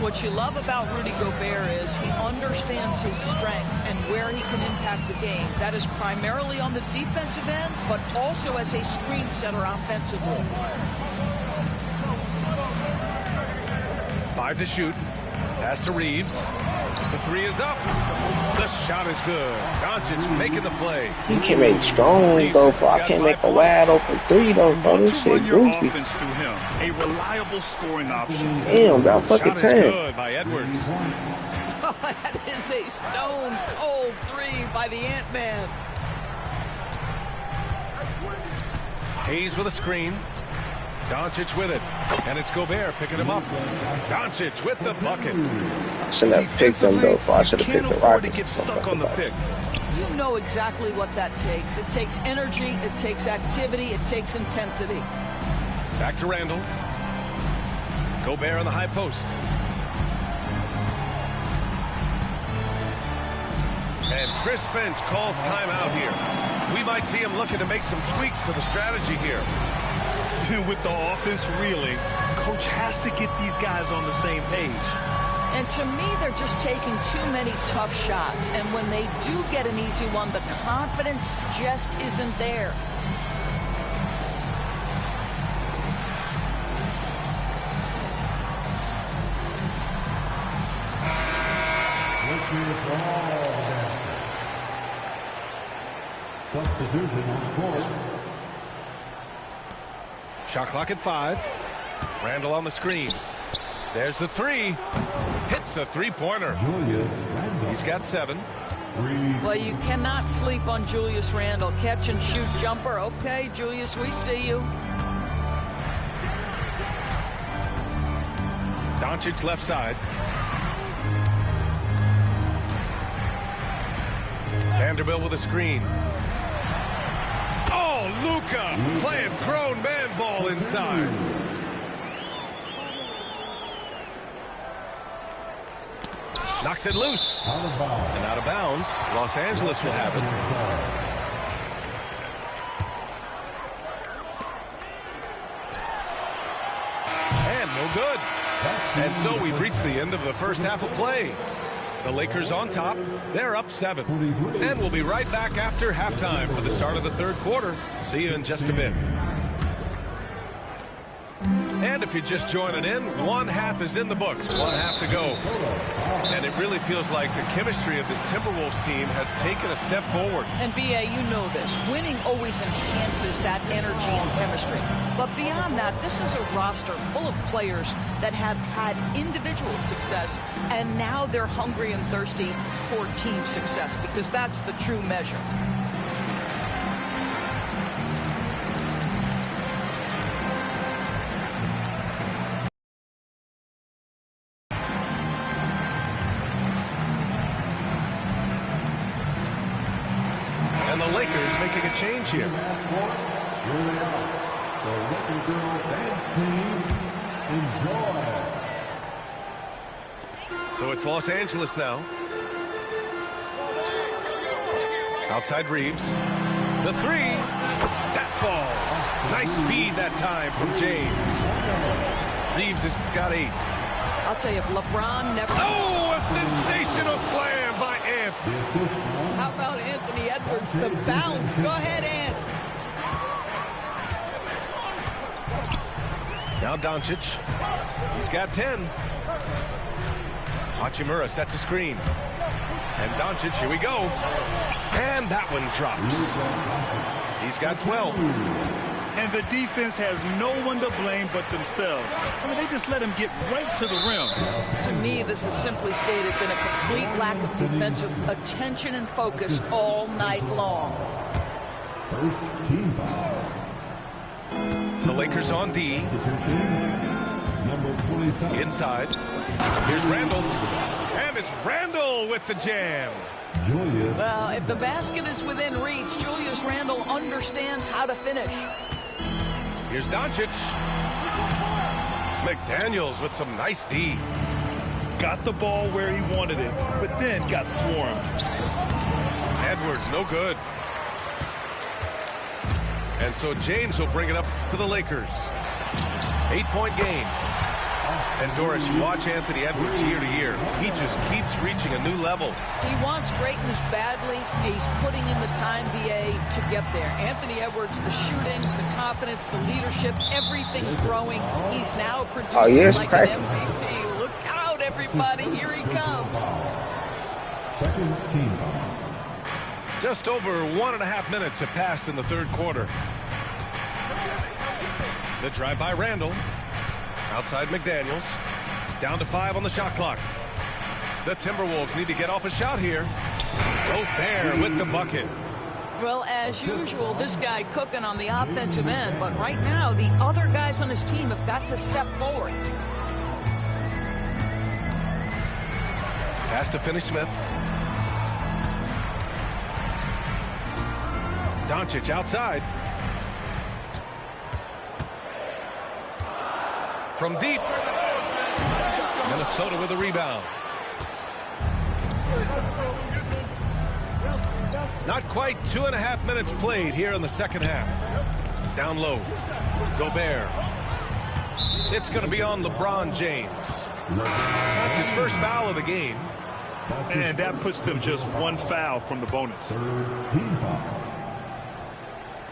What you love about Rudy Gobert is he understands his strengths and where he can impact the game. That is primarily on the defensive end, but also as a screen setter offensively. 5 to shoot. Pass to Reeves. The 3 is up. The shot is good. Doncic making the play. You can make strong though, bro. I can't make a wide open 3 though, bro. This shit goofy. Offense through him, a reliable scoring option. Damn, about fucking Shot is time. good by Edwards. Oh, that is a stone-cold 3 by the Ant-Man. Hayes with a screen. Doncic with it. And it's Gobert picking him up. Doncic with the bucket. I shouldn't have picked them though, bro. I should have picked the Rockets. Get stuck on the pick. You know exactly what that takes. It takes energy, it takes activity, it takes intensity. Back to Randall. Gobert on the high post. And Chris Finch calls timeout here. We might see him looking to make some tweaks to the strategy here. With the offense reeling, coach has to get these guys on the same page. And to me, they're just taking too many tough shots. And when they do get an easy one, the confidence just isn't there. Substitution on the court. Shot clock at 5. Randall on the screen. There's the 3. Hits the three-pointer. Julius Randle. He's got 7. Well, you cannot sleep on Julius Randle. Catch and shoot jumper. Okay, Julius, we see you. Doncic left side. Vanderbilt with a screen. Oh, Luka playing grown man ball inside. Knocks it loose. And out of bounds. Los Angeles will have it. And no good. And so we've reached the end of the first half of play. The Lakers on top. They're up 7. And we'll be right back after halftime for the start of the third quarter. See you in just a bit. And if you're just joining in, one half is in the books. One half to go. And it really feels like the chemistry of this Timberwolves team has taken a step forward. And B.A., you know this. Winning always enhances that energy and chemistry. But beyond that, this is a roster full of players that have had individual success, and now they're hungry and thirsty for team success, because that's the true measure. And the Lakers making a change here. So it's Los Angeles now. Outside Reeves. The three. That falls. Nice feed that time from James. Reeves has got 8. I'll tell you, if LeBron never... Oh, a sensational slam by Ant. How about Anthony Edwards, the bounce? Go ahead, Ant. Now Doncic. He's got 10. Hachimura sets a screen. And Doncic, here we go. And that one drops. He's got 12. And the defense has no one to blame but themselves. I mean, they just let him get right to the rim. To me, this has simply stated been a complete lack of defensive attention and focus all night long. First team foul. The Lakers on D. Number 27. Inside. Here's Randall. And it's Randall with the jam. Julius. Well, if the basket is within reach, Julius Randle understands how to finish. Here's Doncic. McDaniels with some nice D. Got the ball where he wanted it, but then got swarmed. Edwards, no good. And so James will bring it up to the Lakers. 8-point game. And Doris, you watch Anthony Edwards year to year. He just keeps reaching a new level. He wants greatness badly. He's putting in the time, BA, to get there. Anthony Edwards, the shooting, the confidence, the leadership, everything's growing. He's now producing like an MVP. Look out, everybody. Here he comes. Second team foul. Just over 1.5 minutes have passed in the third quarter. The drive by Randall. Outside McDaniels. Down to 5 on the shot clock. The Timberwolves need to get off a shot here. Gobert with the bucket. Well, as usual, this guy cooking on the offensive end. But right now, the other guys on his team have got to step forward. Pass to Finney-Smith. Doncic outside. From deep. Minnesota with a rebound. Not quite 2.5 minutes played here in the second half. Down low. Gobert. It's going to be on LeBron James. That's his first foul of the game. And that puts them just one foul from the bonus. Third team foul.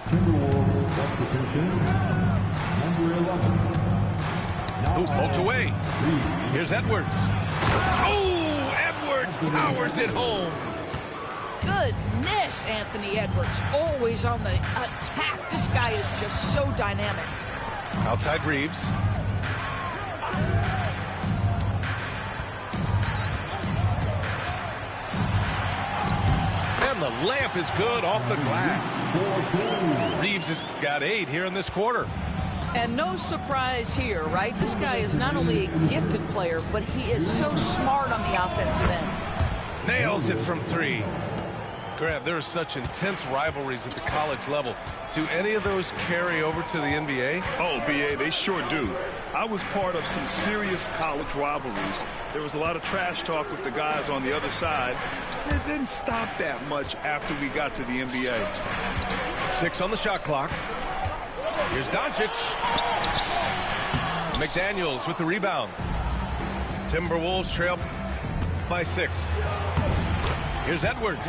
Timberwolves substitution. Number 11. Who poked away? Here's Edwards. Oh, Edwards powers it home. Goodness, Anthony Edwards, always on the attack. This guy is just so dynamic. Outside Reeves. And the layup is good off the glass. Reeves has got 8 here in this quarter. And no surprise here, right? This guy is not only a gifted player, but he is so smart on the offensive end. Nails it from 3. Grant, there are such intense rivalries at the college level. Do any of those carry over to the NBA? Oh, BA, they sure do. I was part of some serious college rivalries. There was a lot of trash talk with the guys on the other side. It didn't stop that much after we got to the NBA. 6 on the shot clock. Here's Doncic. McDaniels with the rebound. Timberwolves trail by 6. Here's Edwards.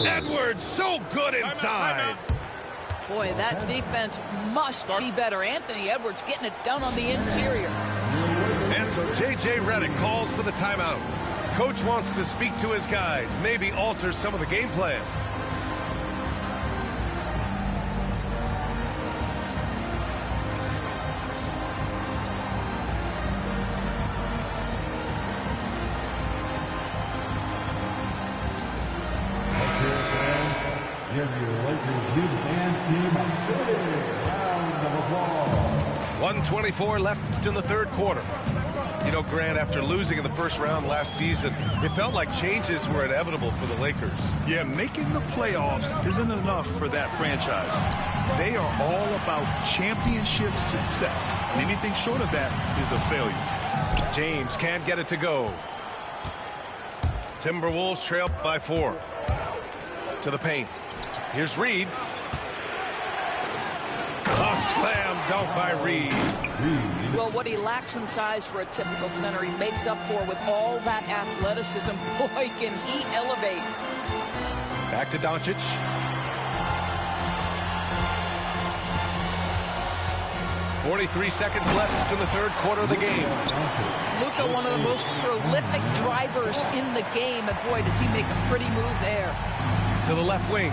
Edwards so good inside. Boy, that defense must be better. Anthony Edwards getting it done on the interior. And so J.J. Redick calls for the timeout. Coach wants to speak to his guys, maybe alter some of the game plan. Give your Lakers youth band team a big round of applause. 1:24 left in the third quarter. You know, Grant, after losing in the first round last season, it felt like changes were inevitable for the Lakers. Yeah, making the playoffs isn't enough for that franchise. They are all about championship success. And anything short of that is a failure. James can't get it to go. Timberwolves trail by 4. To the paint. Here's Reed. A slam dunk by Reed. Well, what he lacks in size for a typical center, he makes up for with all that athleticism. Boy, can he elevate. Back to Doncic. .43 seconds left in the third quarter of the game. Luka, one of the most prolific drivers in the game, and boy, does he make a pretty move there. To the left wing.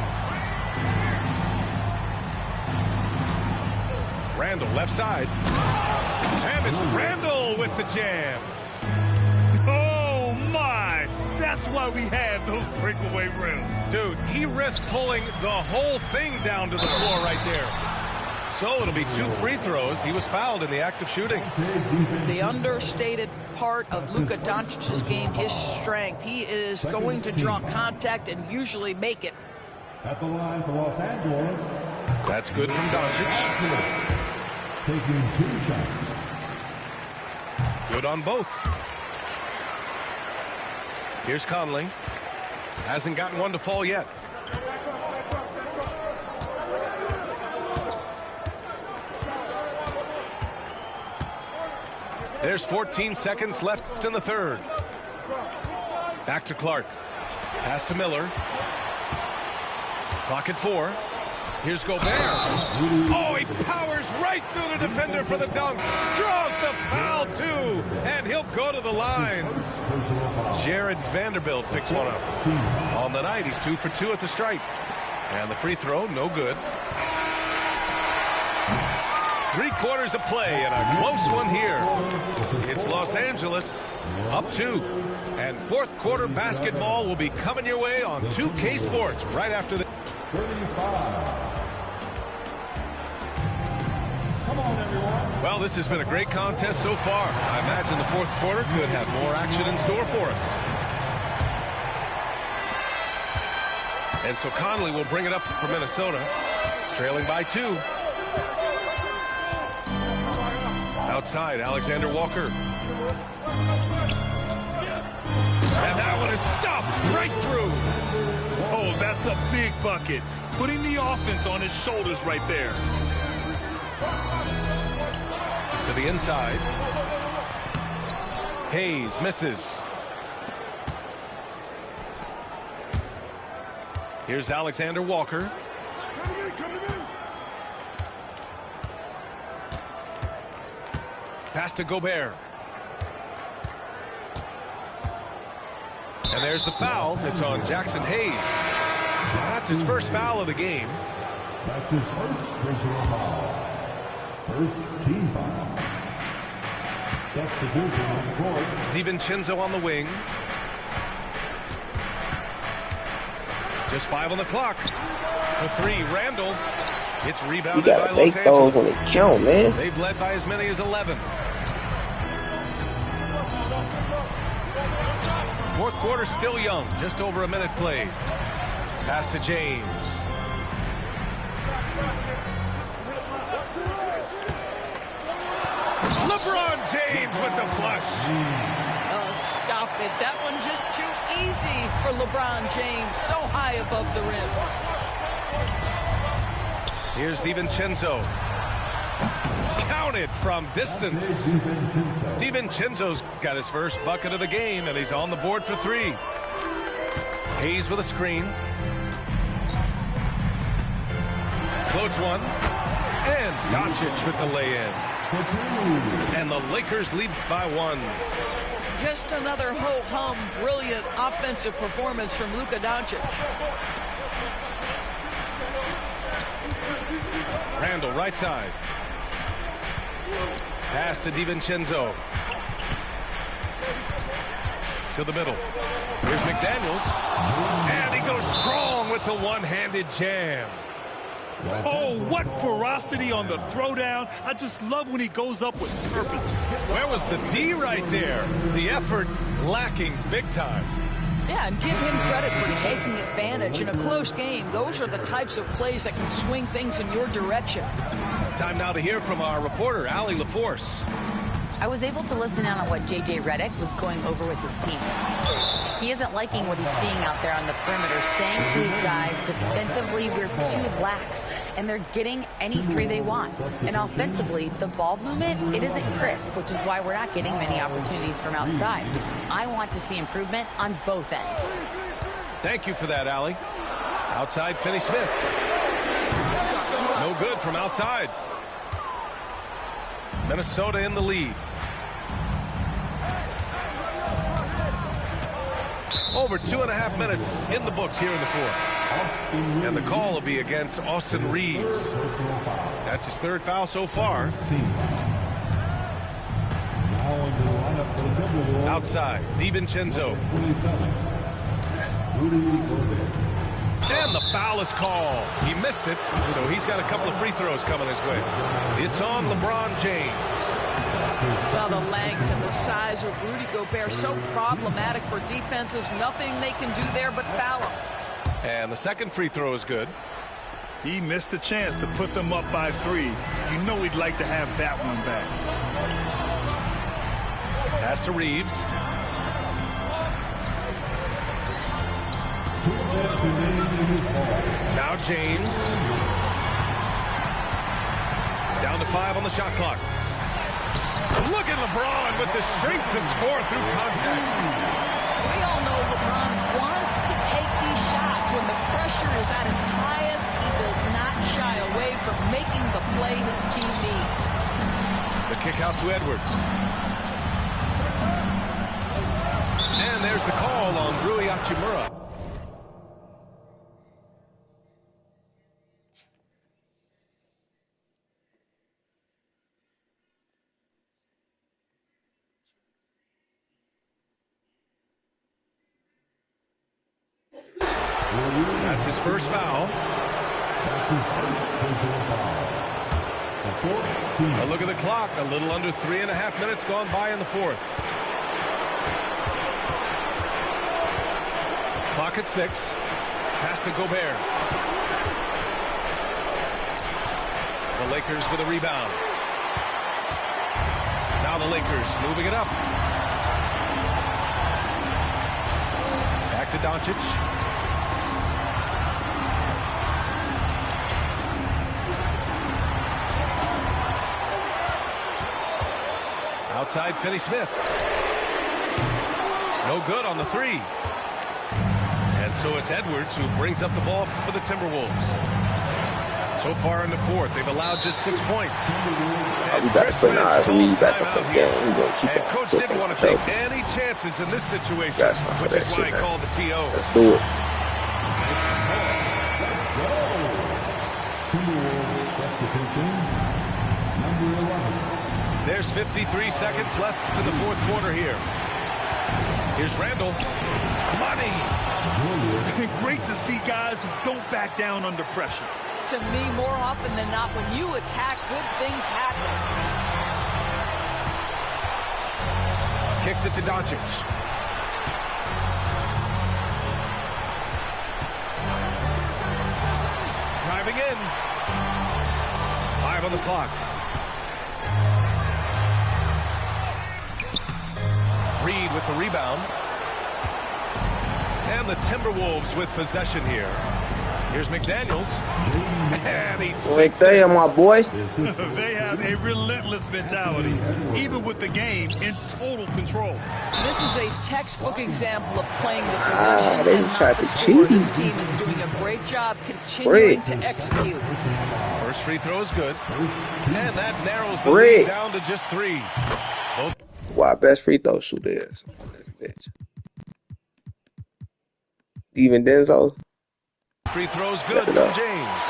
Randall, left side. And it's Randall with the jam. Oh, my. That's why we have those breakaway rims. Dude, he risked pulling the whole thing down to the floor right there. So it'll be 2 free throws. He was fouled in the act of shooting. The understated part of Luka Doncic's game, his strength. He is going to draw contact and usually make it. At the line for Los Angeles. That's good from Doncic. Taking 2 shots. Good on both. Here's Conley. Hasn't gotten one to fall yet. There's 14 seconds left in the third. Back to Clark. Pass to Miller. Clock at 4. Here's Gobert. Oh, he powers right through the defender for the dunk. Draws the foul, too. And he'll go to the line. Jared Vanderbilt picks one up. On the night, he's 2 for 2 at the stripe. And the free throw, no good. 3 quarters of play and a close one here. It's Los Angeles up 2. And fourth quarter basketball will be coming your way on 2K Sports right after the... 35. Come on, everyone. Well, this has been a great contest so far. I imagine the fourth quarter could have more action in store for us. And so Conley will bring it up for Minnesota, trailing by 2. Outside, Alexander Walker. And that one is stuffed right through. Oh, that's a big bucket. Putting the offense on his shoulders right there. To the inside. Hayes misses. Here's Alexander Walker. Pass to Gobert. And there's the foul. It's on Jackson Hayes. That's his first foul of the game. That's his first personal foul. First team foul. Substitution on the court. DiVincenzo on the wing. Just 5 on the clock. For 3, Randall. It's You rebounded by gotta Los make those when Angeles. they count, man. They've led by as many as 11. Fourth quarter still young, just over a minute played. Pass to James. LeBron James with the flush. Oh, stop it. That one just too easy for LeBron James. So high above the rim. Here's DiVincenzo. Counted from distance. DiVincenzo's got his first bucket of the game, and he's on the board for 3. Hayes with a screen. Floats one. And Doncic with the lay-in. And the Lakers lead by 1. Just another ho-hum, brilliant offensive performance from Luka Doncic. Randall, right side. Pass to DiVincenzo. To the middle. Here's McDaniels. And he goes strong with the one-handed jam. Oh, what ferocity on the throwdown. I just love when he goes up with purpose. Where was the D right there? The effort lacking big time. Yeah, and give him credit for taking advantage in a close game. Those are the types of plays that can swing things in your direction. Time now to hear from our reporter, Allie LaForce. I was able to listen in on what J.J. Redick was going over with his team. He isn't liking what he's seeing out there on the perimeter, saying to his guys, defensively, we're too lax, and they're getting any three they want. And offensively, the ball movement, it isn't crisp, which is why we're not getting many opportunities from outside. I want to see improvement on both ends. Thank you for that, Allie. Outside, Finney-Smith. No good from outside. Minnesota in the lead. Over 2.5 minutes in the books here in the fourth. And the call will be against Austin Reeves. That's his 3rd foul so far. Outside, DiVincenzo. And the foul is called. He missed it, so he's got a couple of free throws coming his way. It's on LeBron James. Well, the length and the size of Rudy Gobert so problematic for defenses. Nothing they can do there but foul him. And the second free throw is good. He missed a chance to put them up by 3. You know he'd like to have that one back. Pass to Reeves. Now James. Down to 5 on the shot clock. Look at LeBron with the strength to score through contact. We all know LeBron wants to take these shots. When the pressure is at its highest, he does not shy away from making the play his team needs. The kick out to Edwards. And there's the call on Rui Hachimura. That's his first foul. A look at the clock. A little under 3.5 minutes gone by in the fourth. Clock at 6. Pass to Gobert. The Lakers with a rebound. Now the Lakers moving it up. Back to Doncic. Outside, Finney-Smith. No good on the 3. And so it's Edwards who brings up the ball for the Timberwolves. So far in the fourth, they've allowed just 6 points. We got to put our Reeves back up the game. We're going to keep And that. Coach didn't want to take any chances in this situation, which is why he called the TO. Let's do it. There's 53 seconds left to the fourth quarter here. Here's Randall. Money. Great to see guys who don't back down under pressure. To me, more often than not, when you attack, good things happen. Kicks it to Doncic. Driving in. 5 on the clock. Reed with the rebound. And the Timberwolves with possession here. Here's McDaniels. And he Right there, my boy. They have a relentless mentality, even with the game in total control. This is a textbook example of playing the possession they and just not tried the to score. cheat. This team is doing a great job continuing to execute. First free throw is good. And that narrows the Rick. lead down to just 3. Both Why best free throw shooter is on this bitch. Even Denzo. free throws good from James.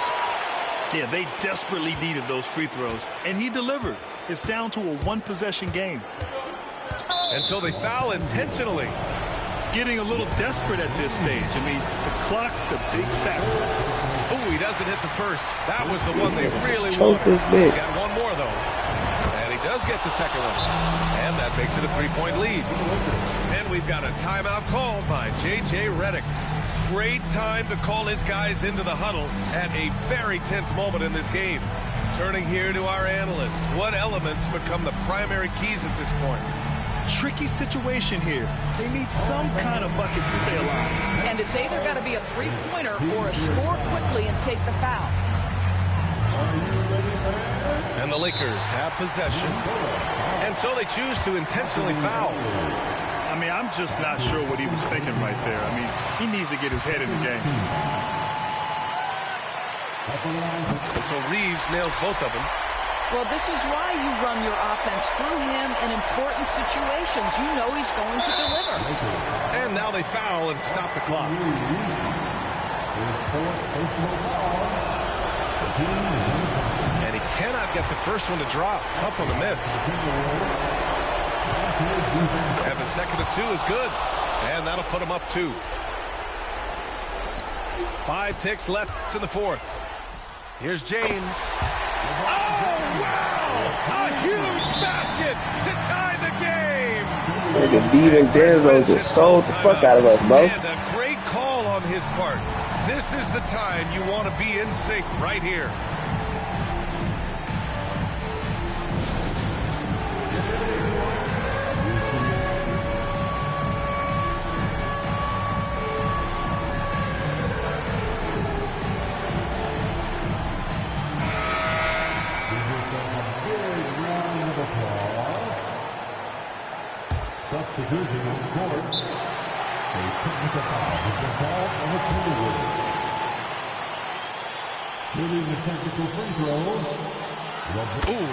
Yeah, they desperately needed those free throws, and he delivered. It's down to a one-possession game. And so they foul intentionally. Getting a little desperate at this stage. I mean, the clock's the big factor. Oh, he doesn't hit the first. That was the one they really choke wanted. this bitch. He's got one more, though. And he does get the second one. And that makes it a 3-point lead. And we've got a timeout called by J.J. Redick. Great time to call his guys into the huddle at a very tense moment in this game. Turning here to our analyst. What elements become the primary keys at this point? Tricky situation here. They need some kind of bucket to stay alive. And it's either got to be a three-pointer or a score quickly and take the foul. And the Lakers have possession. And so they choose to intentionally foul. I mean, I'm just not sure what he was thinking right there. I mean, he needs to get his head in the game. And so Reeves nails both of them. Well, this is why you run your offense through him in important situations. You know he's going to deliver. And now they foul and stop the clock. And he cannot get the first one to drop. Tough one to miss. And the second of 2 is good. And that'll put him up 2. 5 ticks left in the fourth. Here's James. Oh, wow! A huge basket to tie the game! Nigga, Devin Denzo just sold the fuck out of us, bro. And a great call on his part. This is the time you want to be in sync right here. Substitution on the court. A technical foul has been called on the Timberwolves. Shooting the technical free throw. Ooh,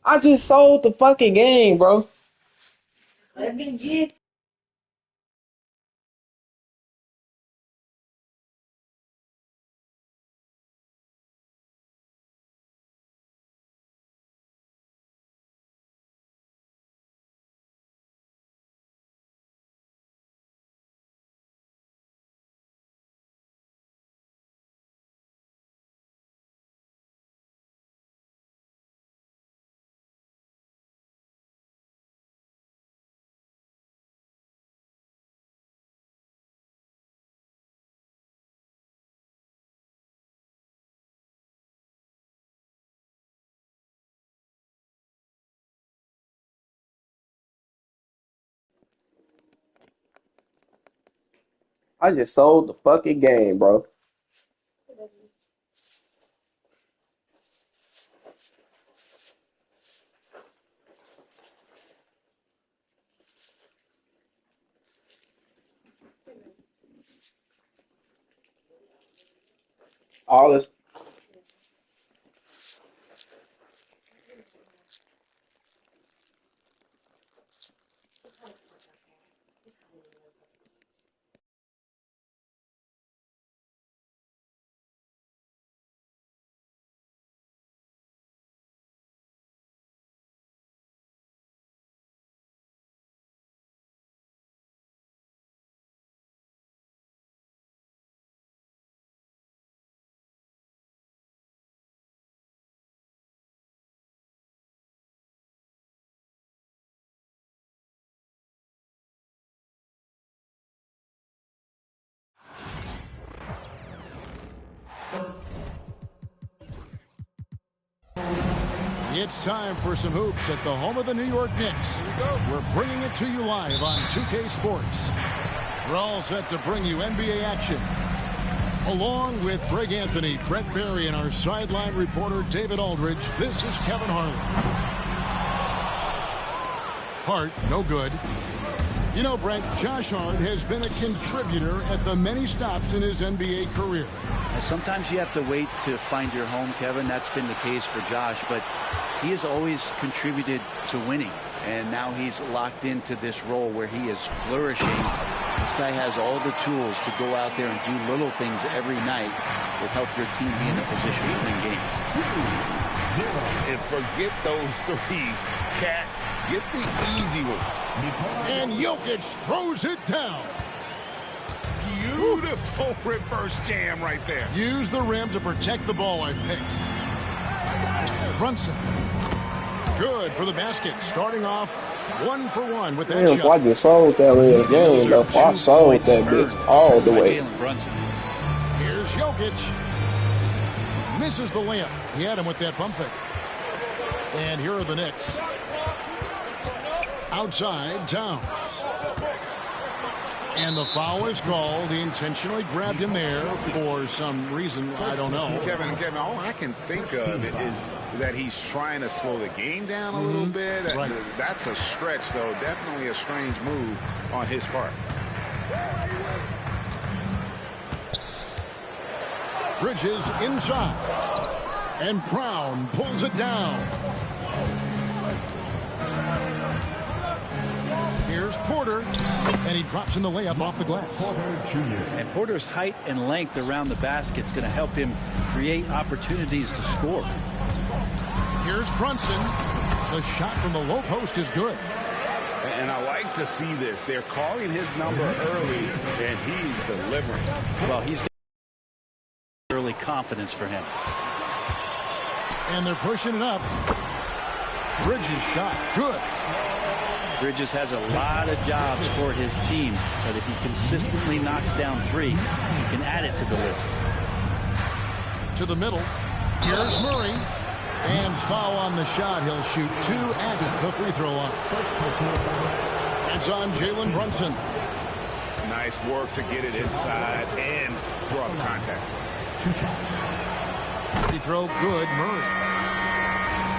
I just sold the fucking game, bro. Let me get. I just sold the fucking game, bro. All this. It's time for some hoops at the home of the New York Knicks. We're bringing it to you live on 2K Sports. We're all set to bring you NBA action. Along with Greg Anthony, Brett Barry, and our sideline reporter David Aldridge, this is Kevin Harlan. Hart, no good. You know, Brent, Josh Hart has been a contributor at the many stops in his NBA career. And sometimes you have to wait to find your home, Kevin. That's been the case for Josh, but he has always contributed to winning. And now he's locked into this role where he is flourishing. This guy has all the tools to go out there and do little things every night that help your team be in a position to win games. And forget those threes, Cat. Get the easy ones. And Jokic throws it down. Beautiful reverse jam right there. Use the rim to protect the ball, I think. Brunson. Good for the basket. Starting off 1-for-1 with that Damn, shot. I just sold that little game, though. I sold that bitch all the way. Here's Jokic. Misses the layup. He had him with that pump fake. And here are the Knicks. Outside, Towns. And the foul is called. He intentionally grabbed him there for some reason. I don't know. Kevin, all I can think of is that he's trying to slow the game down a little bit. Right. That's a stretch, though. Definitely a strange move on his part. Bridges inside. And Brown pulls it down. Here's Porter, and he drops in the layup off the glass. And Porter's height and length around the basket is going to help him create opportunities to score. Here's Brunson. The shot from the low post is good. And I like to see this. They're calling his number early, and he's delivering. Well, he's got early confidence for him. And they're pushing it up. Bridges shot. Good. Bridges has a lot of jobs for his team, but if he consistently knocks down three, he can add it to the list. To the middle. Here's Murray. And foul on the shot. He'll shoot 2 at the free throw line. It's on Jalen Brunson. Nice work to get it inside and draw the contact. 2 shots. Free throw good, Murray.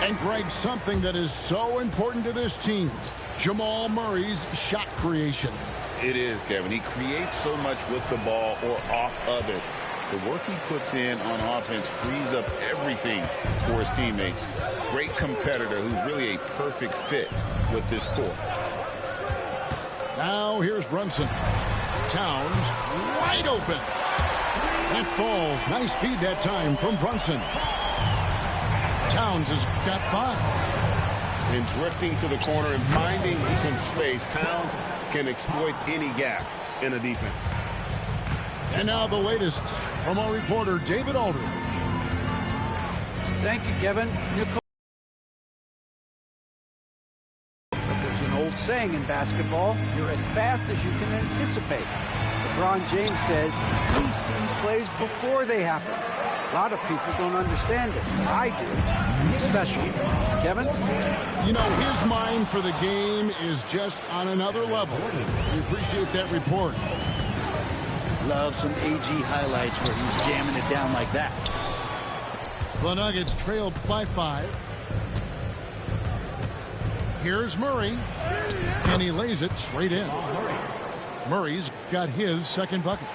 And Greg, something that is so important to this team, Jamal Murray's shot creation. It is, Kevin. He creates so much with the ball or off of it. The work he puts in on offense frees up everything for his teammates. Great competitor who's really a perfect fit with this core. Now here's Brunson. Towns wide open. That falls. Nice speed that time from Brunson. Towns has got 5. And drifting to the corner and finding some space, Towns can exploit any gap in a defense. And now the latest from our reporter, David Aldridge. Thank you, Kevin. There's an old saying in basketball, you're as fast as you can anticipate. LeBron James says he sees plays before they happen. A lot of people don't understand it. I do. He's special. Kevin? You know, his mind for the game is just on another level. We appreciate that report. Love some AG highlights where he's jamming it down like that. The Nuggets trailed by 5. Here's Murray. And he lays it straight in. Murray's got his second bucket.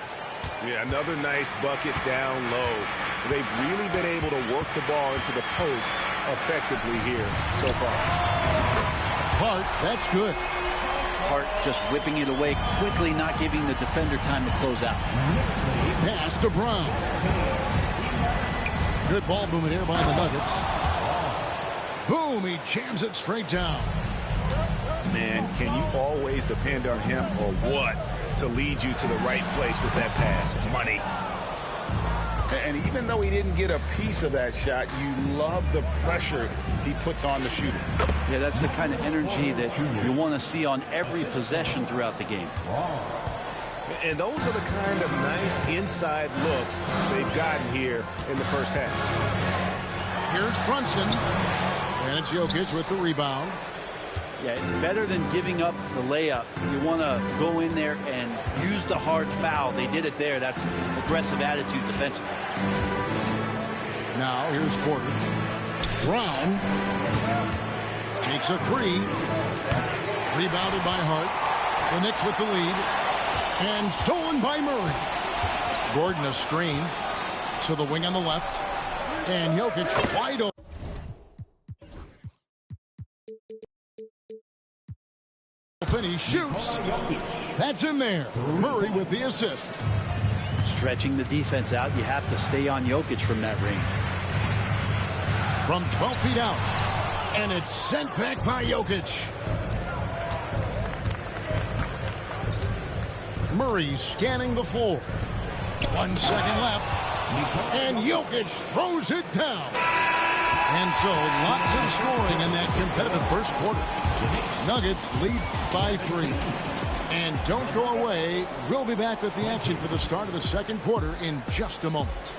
Yeah, another nice bucket down low. They've really been able to work the ball into the post effectively here so far. Hart, that's good. Hart just whipping it away quickly, not giving the defender time to close out. Pass to Brown. Good ball movement here by the Nuggets. Boom, he jams it straight down. Man, can you always depend on him or what to lead you to the right place with that pass? Money. And even though he didn't get a piece of that shot, you love the pressure he puts on the shooter. Yeah, that's the kind of energy that you want to see on every possession throughout the game. And those are the kind of nice inside looks they've gotten here in the first half. Here's Brunson. And it's Jokic with the rebound. Yeah, better than giving up the layup. You want to go in there and use the hard foul. They did it there. That's aggressive attitude defensively. Now here's Porter. Brown takes a three. Rebounded by Hart. The Knicks with the lead. And stolen by Murray. Gordon a screen to the wing on the left. And Jokic wide open. He shoots. That's in there. Murray with the assist. Stretching the defense out. You have to stay on Jokic from that range. From 12 feet out. And it's sent back by Jokic. Murray scanning the floor. 1 second left. And Jokic throws it down. And so lots of scoring in that competitive first quarter. Nuggets lead by 3. And don't go away. We'll be back with the action for the start of the second quarter in just a moment.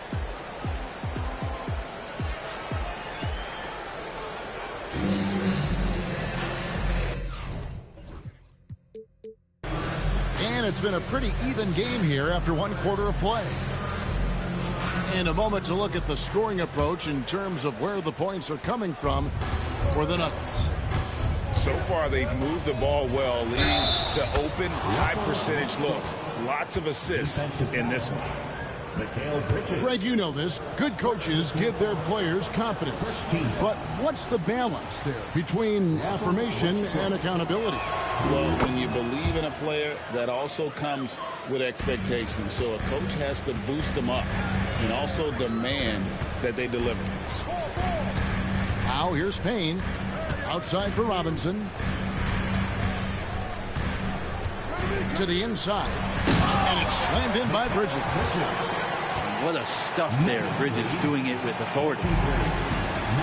And it's been a pretty even game here after 1 quarter of play. In a moment to look at the scoring approach in terms of where the points are coming from for the Nuggets. So far, they've moved the ball well, leading to open, high-percentage looks. Lots of assists in this one. Greg, you know this. Good coaches give their players confidence. But what's the balance there between affirmation and accountability? Well, when you believe in a player, that also comes with expectations. So a coach has to boost them up and also demand that they deliver. Now here's Payne. Outside for Robinson. To the inside. And it's slammed in by Bridges. What a stuff there. Bridges doing it with authority.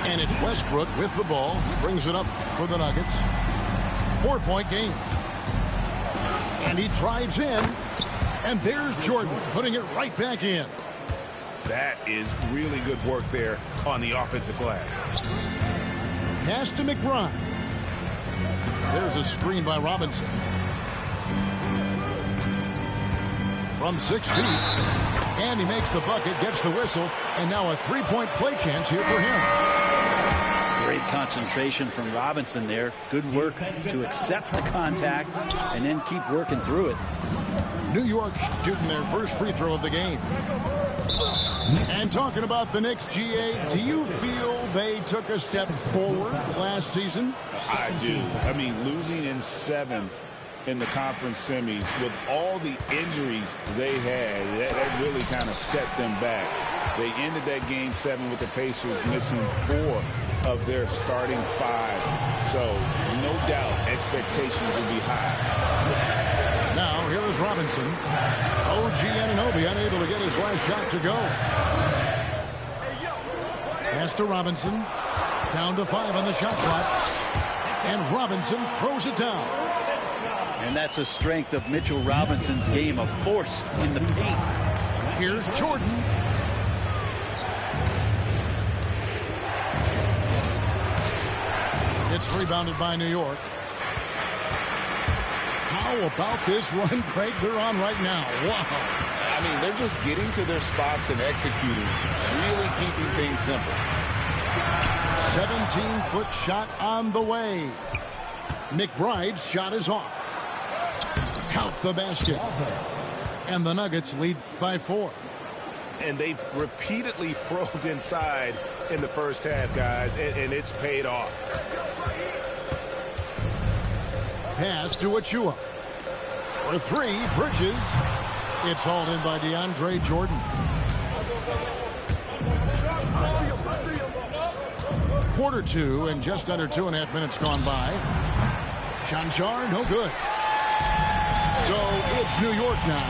And it's Westbrook with the ball. He brings it up for the Nuggets. 4-point game. And he drives in. And there's Jordan putting it right back in. That is really good work there on the offensive glass. Pass to McBride. There's a screen by Robinson. From 6 feet. And he makes the bucket, gets the whistle, and now a 3-point play chance here for him. Great concentration from Robinson there. Good work to accept the contact and then keep working through it. New York shooting their first free throw of the game. And talking about the Knicks, GA, do you feel they took a step forward last season? I do. I mean, losing in 7 in the conference semis with all the injuries they had, that really kind of set them back. They ended that game 7 with the Pacers missing 4 of their starting 5. So no doubt expectations will be high. Now here is Robinson. OG Anunoby unable to get his last shot to go. Pass to Robinson. Down to 5 on the shot clock. And Robinson throws it down. And that's a strength of Mitchell Robinson's game, of force in the paint. Here's Jordan. It's rebounded by New York. How about this run, Craig, they're on right now? Wow. I mean, they're just getting to their spots and executing, really keeping things simple. 17-foot shot on the way. McBride's shot is off. Count the basket. And the Nuggets lead by 4. And they've repeatedly probed inside in the first half, guys, and it's paid off. Pass to Achua. For 3, Bridges. It's hauled in by DeAndre Jordan. Quarter 2 and just under 2.5 minutes gone by. Chanchar, no good. So it's New York now.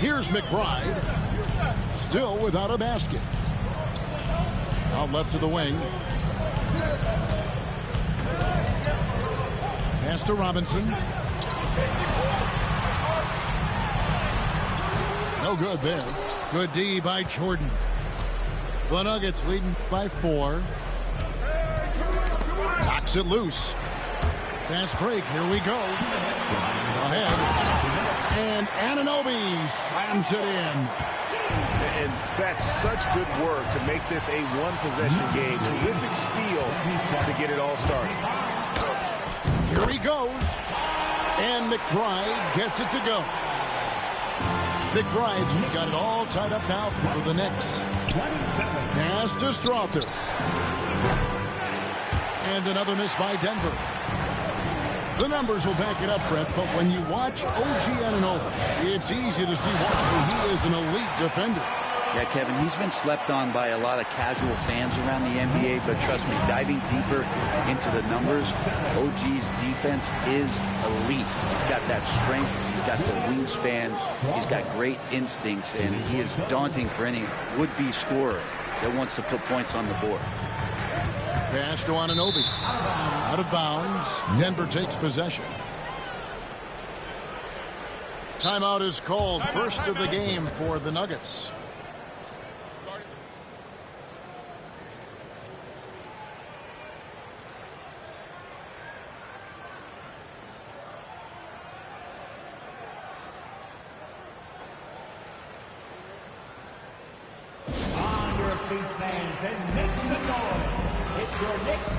Here's McBride. Still without a basket. Out left to the wing. Pass to Robinson. No good there. Good D by Jordan. The Nuggets leading by 4. Knocks it loose. Fast break. Here we go. Ahead. And Anunoby slams it in. And that's such good work to make this a one-possession game. Terrific steal to get it all started. Here he goes. And McBride gets it to go. McBride's got it all tied up now for the Knicks. Pass to Strother. And another miss by Denver. The numbers will back it up, Brett, but when you watch OG Anunoby, it's easy to see why he is an elite defender. Yeah, Kevin, he's been slept on by a lot of casual fans around the NBA, but trust me, diving deeper into the numbers, OG's defense is elite. He's got that strength, he's got the wingspan, he's got great instincts, and he is daunting for any would-be scorer that wants to put points on the board. Pass to Anunoby. Out of bounds. Denver takes possession. Timeout is called. First of the game for the Nuggets. On your feet, fans, and make some noise. It's your Knicks.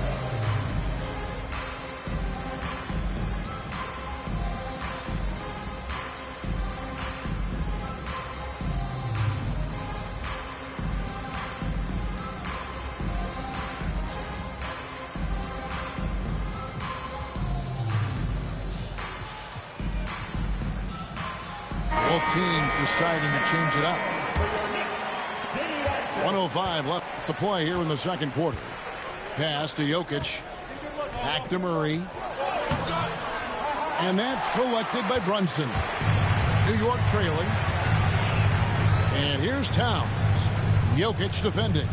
Both teams deciding to change it up. 1:05 left to play here in the second quarter. Pass to Jokic. Back to Murray. And that's collected by Brunson. New York trailing. And here's Towns. Jokic defending.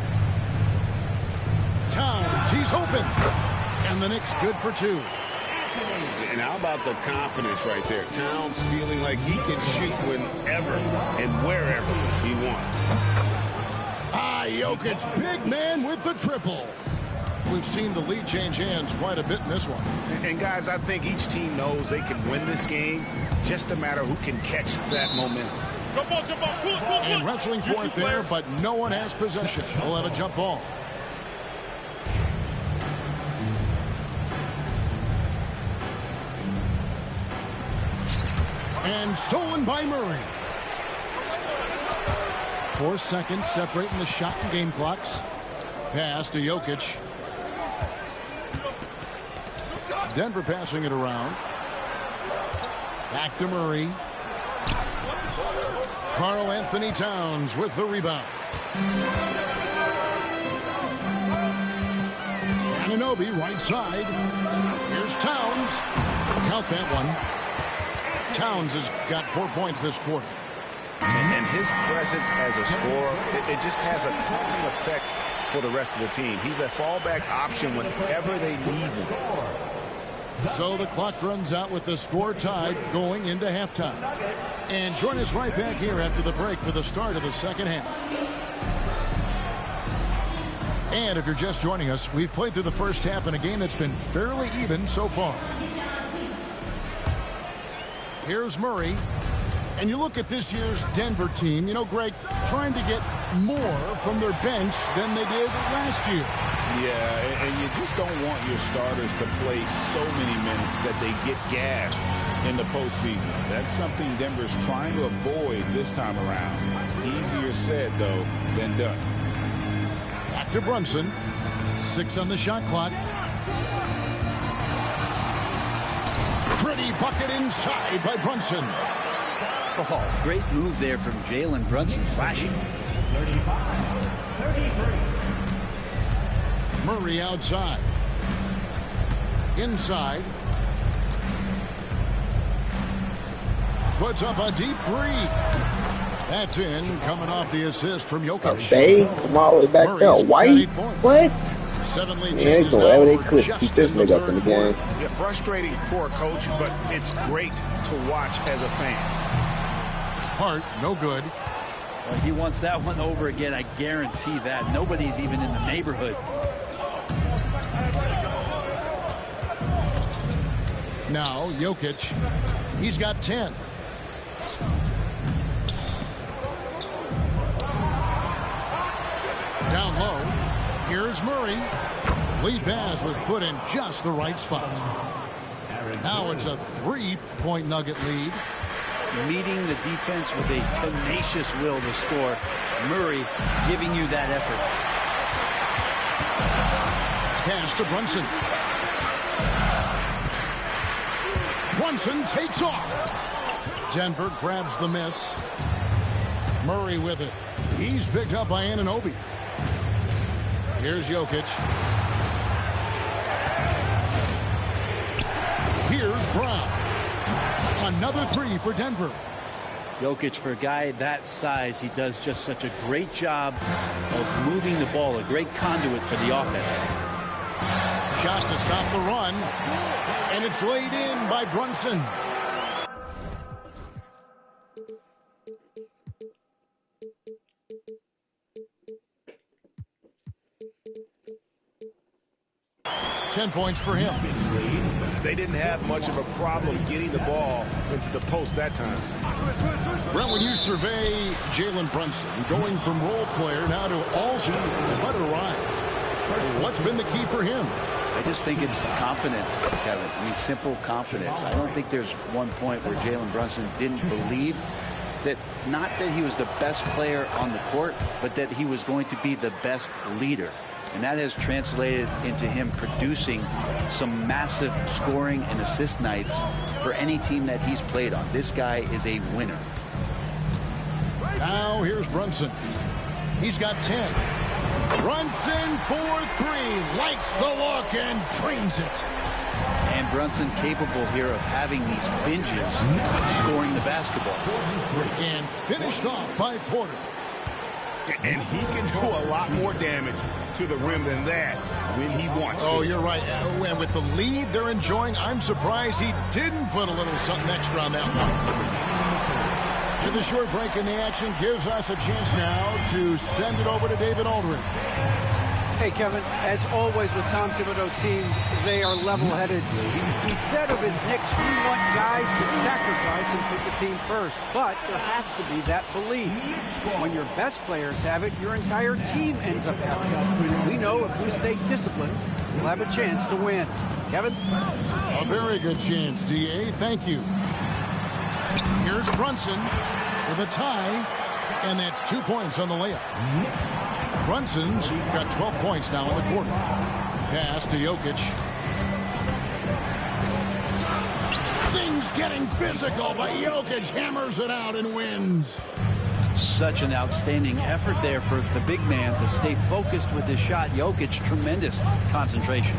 Towns, he's open. And the Knicks good for two. And how about the confidence right there? Towns feeling like he can shoot whenever and wherever he wants. Jokic, big man with the triple. We've seen the lead change hands quite a bit in this one. And guys, I think each team knows they can win this game. Just a matter who can catch that momentum. And wrestling for it there, but no one has possession. We'll have a jump ball. And stolen by Murray. 4 seconds separating the shot and game clocks. Pass to Jokic. Denver passing it around. Back to Murray. Karl Anthony Towns with the rebound. Anunoby right side. Here's Towns. Count that one. Towns has got 4 points this quarter. And his presence as a scorer, it just has a calming effect for the rest of the team. He's a fallback option whenever they need him. So the clock runs out with the score tied going into halftime. And join us right back here after the break for the start of the second half. And if you're just joining us, we've played through the first half in a game that's been fairly even so far. Here's Murray. And you look at this year's Denver team, you know, Greg, trying to get more from their bench than they did last year. Yeah, and you just don't want your starters to play so many minutes that they get gassed in the postseason. That's something Denver's trying to avoid this time around. Easier said, though, than done. Back to Brunson. 6 on the shot clock. Pretty bucket inside by Brunson. Oh, great move there from Jalen Brunson, flashing. 35-33. Murray outside. Inside. Puts up a deep three. That's in, coming off the assist from Jokic. Bay from all the way back there. White? What? 7 lead Yeah, they changes do now whatever they for could to just keep this in the nigga up in the third quarter. game. Yeah, frustrating for a coach, but it's great to watch as a fan. Hart, no good. Well, he wants that one over again, I guarantee that. Nobody's even in the neighborhood. Now, Jokic. He's got 10. Down low. Here's Murray. Lead pass was put in just the right spot. Now it's a 3-point Nugget lead. Meeting the defense with a tenacious will to score. Murray giving you that effort. Pass to Brunson. Brunson takes off. Denver grabs the miss. Murray with it. He's picked up by Anunoby. Here's Jokic. Here's Brown. Another three for Denver. Jokic, for a guy that size, he does just such a great job of moving the ball, a great conduit for the offense. Shot to stop the run, and it's laid in by Brunson. Ten points for him. They didn't have much of a problem getting the ball into the post that time. Well, when you survey Jalen Brunson going from role player now to all-star, what a rise. What's been the key for him? I just think it's confidence, Kevin. I mean, simple confidence. I don't think there's one point where Jalen Brunson didn't believe that, not that he was the best player on the court, but that he was going to be the best leader. And that has translated into him producing some massive scoring and assist nights for any team that he's played on. This guy is a winner. Now here's Brunson. He's got 10. Brunson for three. Likes the look and trains it. And Brunson capable here of having these binges, scoring the basketball. And finished off by Porter. And he can do a lot more damage to the rim than that when he wants to. Oh, you're right. And with the lead they're enjoying, I'm surprised he didn't put a little something extra on that one. To the short break in the action gives us a chance now to send it over to David Aldridge. Hey, Kevin, as always with Tom Thibodeau teams, they are level-headed. He said of his Knicks, we want guys to sacrifice and put the team first. But there has to be that belief. When your best players have it, your entire team ends up having it. We know if we stay disciplined, we'll have a chance to win. Kevin? A very good chance, D.A. Thank you. Here's Brunson for the tie, and that's 2 points on the layup. Brunson's got 12 points now in the quarter. Pass to Jokic. Things getting physical, but Jokic hammers it out and wins. Such an outstanding effort there for the big man to stay focused with his shot. Jokic, tremendous concentration.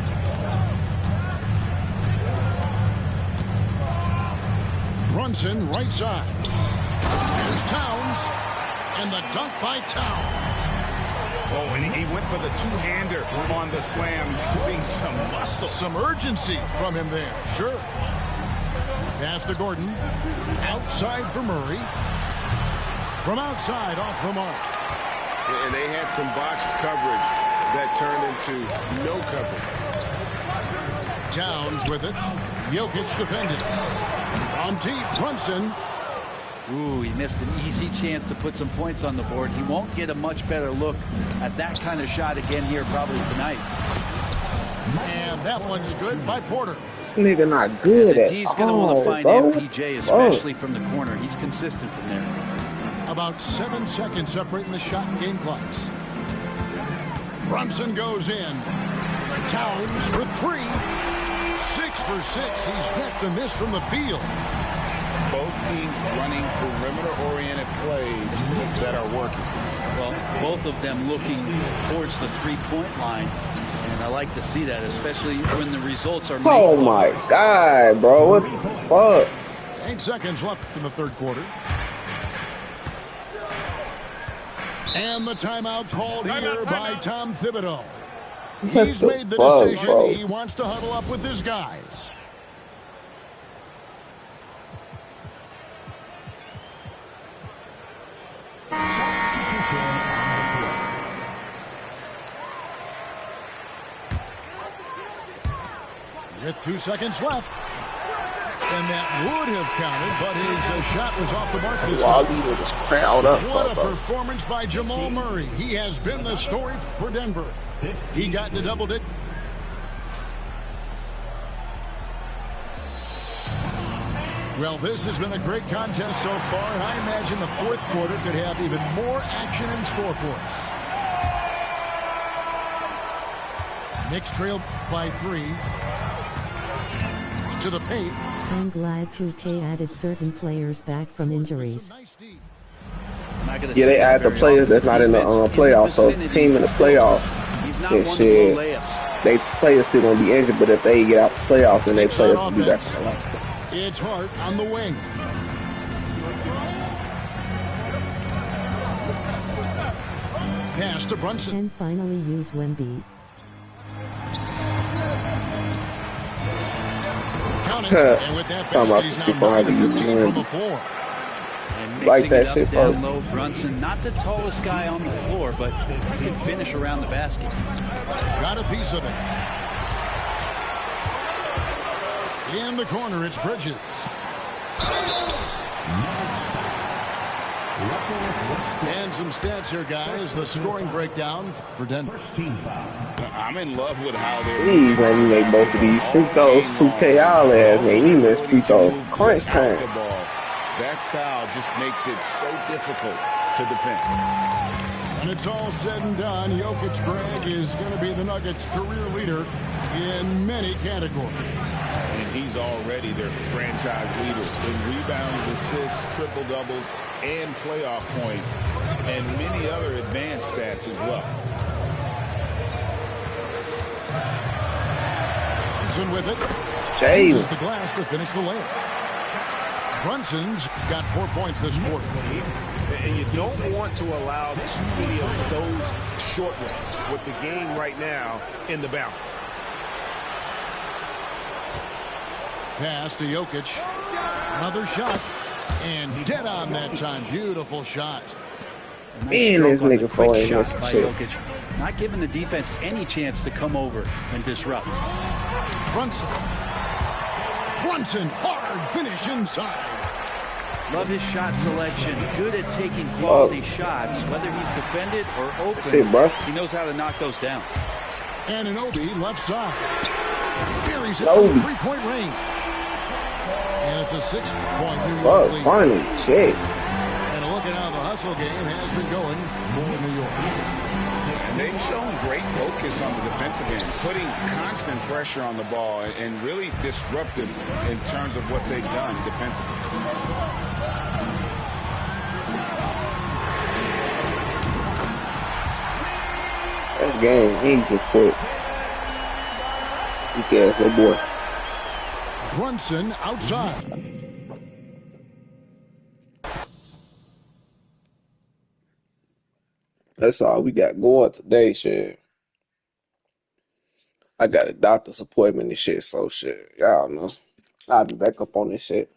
Brunson right side. Here's Towns, and the dunk by Towns. Oh, and he went for the two-hander on the slam, using some muscle. Some urgency from him there, sure. Pass to Gordon. Outside for Murray. From outside, off the mark. And they had some botched coverage that turned into no coverage. Towns with it. Jokic defended. On deep, Brunson. Ooh, he missed an easy chance to put some points on the board. He won't get a much better look at that kind of shot again here probably tonight. And that one's good by Porter. This nigga not good at He's going to want to find bro. MPJ, especially from the corner. He's consistent from there. About 7 seconds separating the shot and game clocks. Brunson goes in. Towns for three. 6 for 6. He's yet to miss from the field. Both teams running perimeter-oriented plays that are working. Well, both of them looking towards the three-point line. And I like to see that, especially when the results are made. Oh my God, bro. What the fuck? 8 seconds left in the third quarter. And the timeout called here by Tom Thibodeau. He's made the decision. Bro. He wants to huddle up with his guys. With 2 seconds left. And that would have counted, but his shot was off the mark this All time. these niggas crowd up. What a performance by Jamal Murray. He has been the story for Denver. He got into double digits. Well, this has been a great contest so far, and I imagine the fourth quarter could have even more action in store for us. Knicks trail by 3. To the paint. I'm glad 2K added certain players back from injuries. Yeah, they add the players that's not in the playoffs. So the team in the playoffs, and shit, they players still gonna be injured. But if they get out the playoffs, then they players can be back on the roster. It's Hart on the wing. Pass to Brunson. And finally use Wemby. And with that basket, he's now 9-15 from the floor. And like that it up shit, down bro. low, Brunson, not the tallest guy on the floor, but he can finish around the basket. Got a piece of it. In the corner, it's Bridges. And some stats here, guys. The scoring breakdown for Denver. I'm in love with how they're. Please let me make both of these free throws. 2K all ass, man. You missed free throws. Crunch time. That style just makes it so difficult to defend. When it's all said and done, Jokic, Greg, is going to be the Nuggets' career leader in many categories. And he's already their franchise leader in rebounds, assists, triple-doubles, and playoff points, and many other advanced stats as well. Brunson with it. Jay. Uses the glass to finish the layup. Brunson's got 4 points this quarter. And you don't want to allow too many of those short ones with the game right now in the balance. Pass to Jokic. Another shot. And dead on that time. Beautiful shot. Man, this nigga throwing this shit. Jokic, not giving the defense any chance to come over and disrupt. Brunson. Brunson, hard finish inside. Love his shot selection. Good at taking quality shots, whether he's defended or open. He knows how to knock those down. Anunoby left side. Here he's at the three-point range. And it's a 6-point New York lead. Finally, shit. And a look at how the hustle game has been going for New York. And they've shown great focus on the defensive end, putting constant pressure on the ball and really disruptive in terms of what they've done defensively. That game, he just quit. Weak ass little boy. Brunson outside. That's all we got going today, shit. I got a doctor's appointment and shit, so shit. Y'all know. I'll be back up on this shit.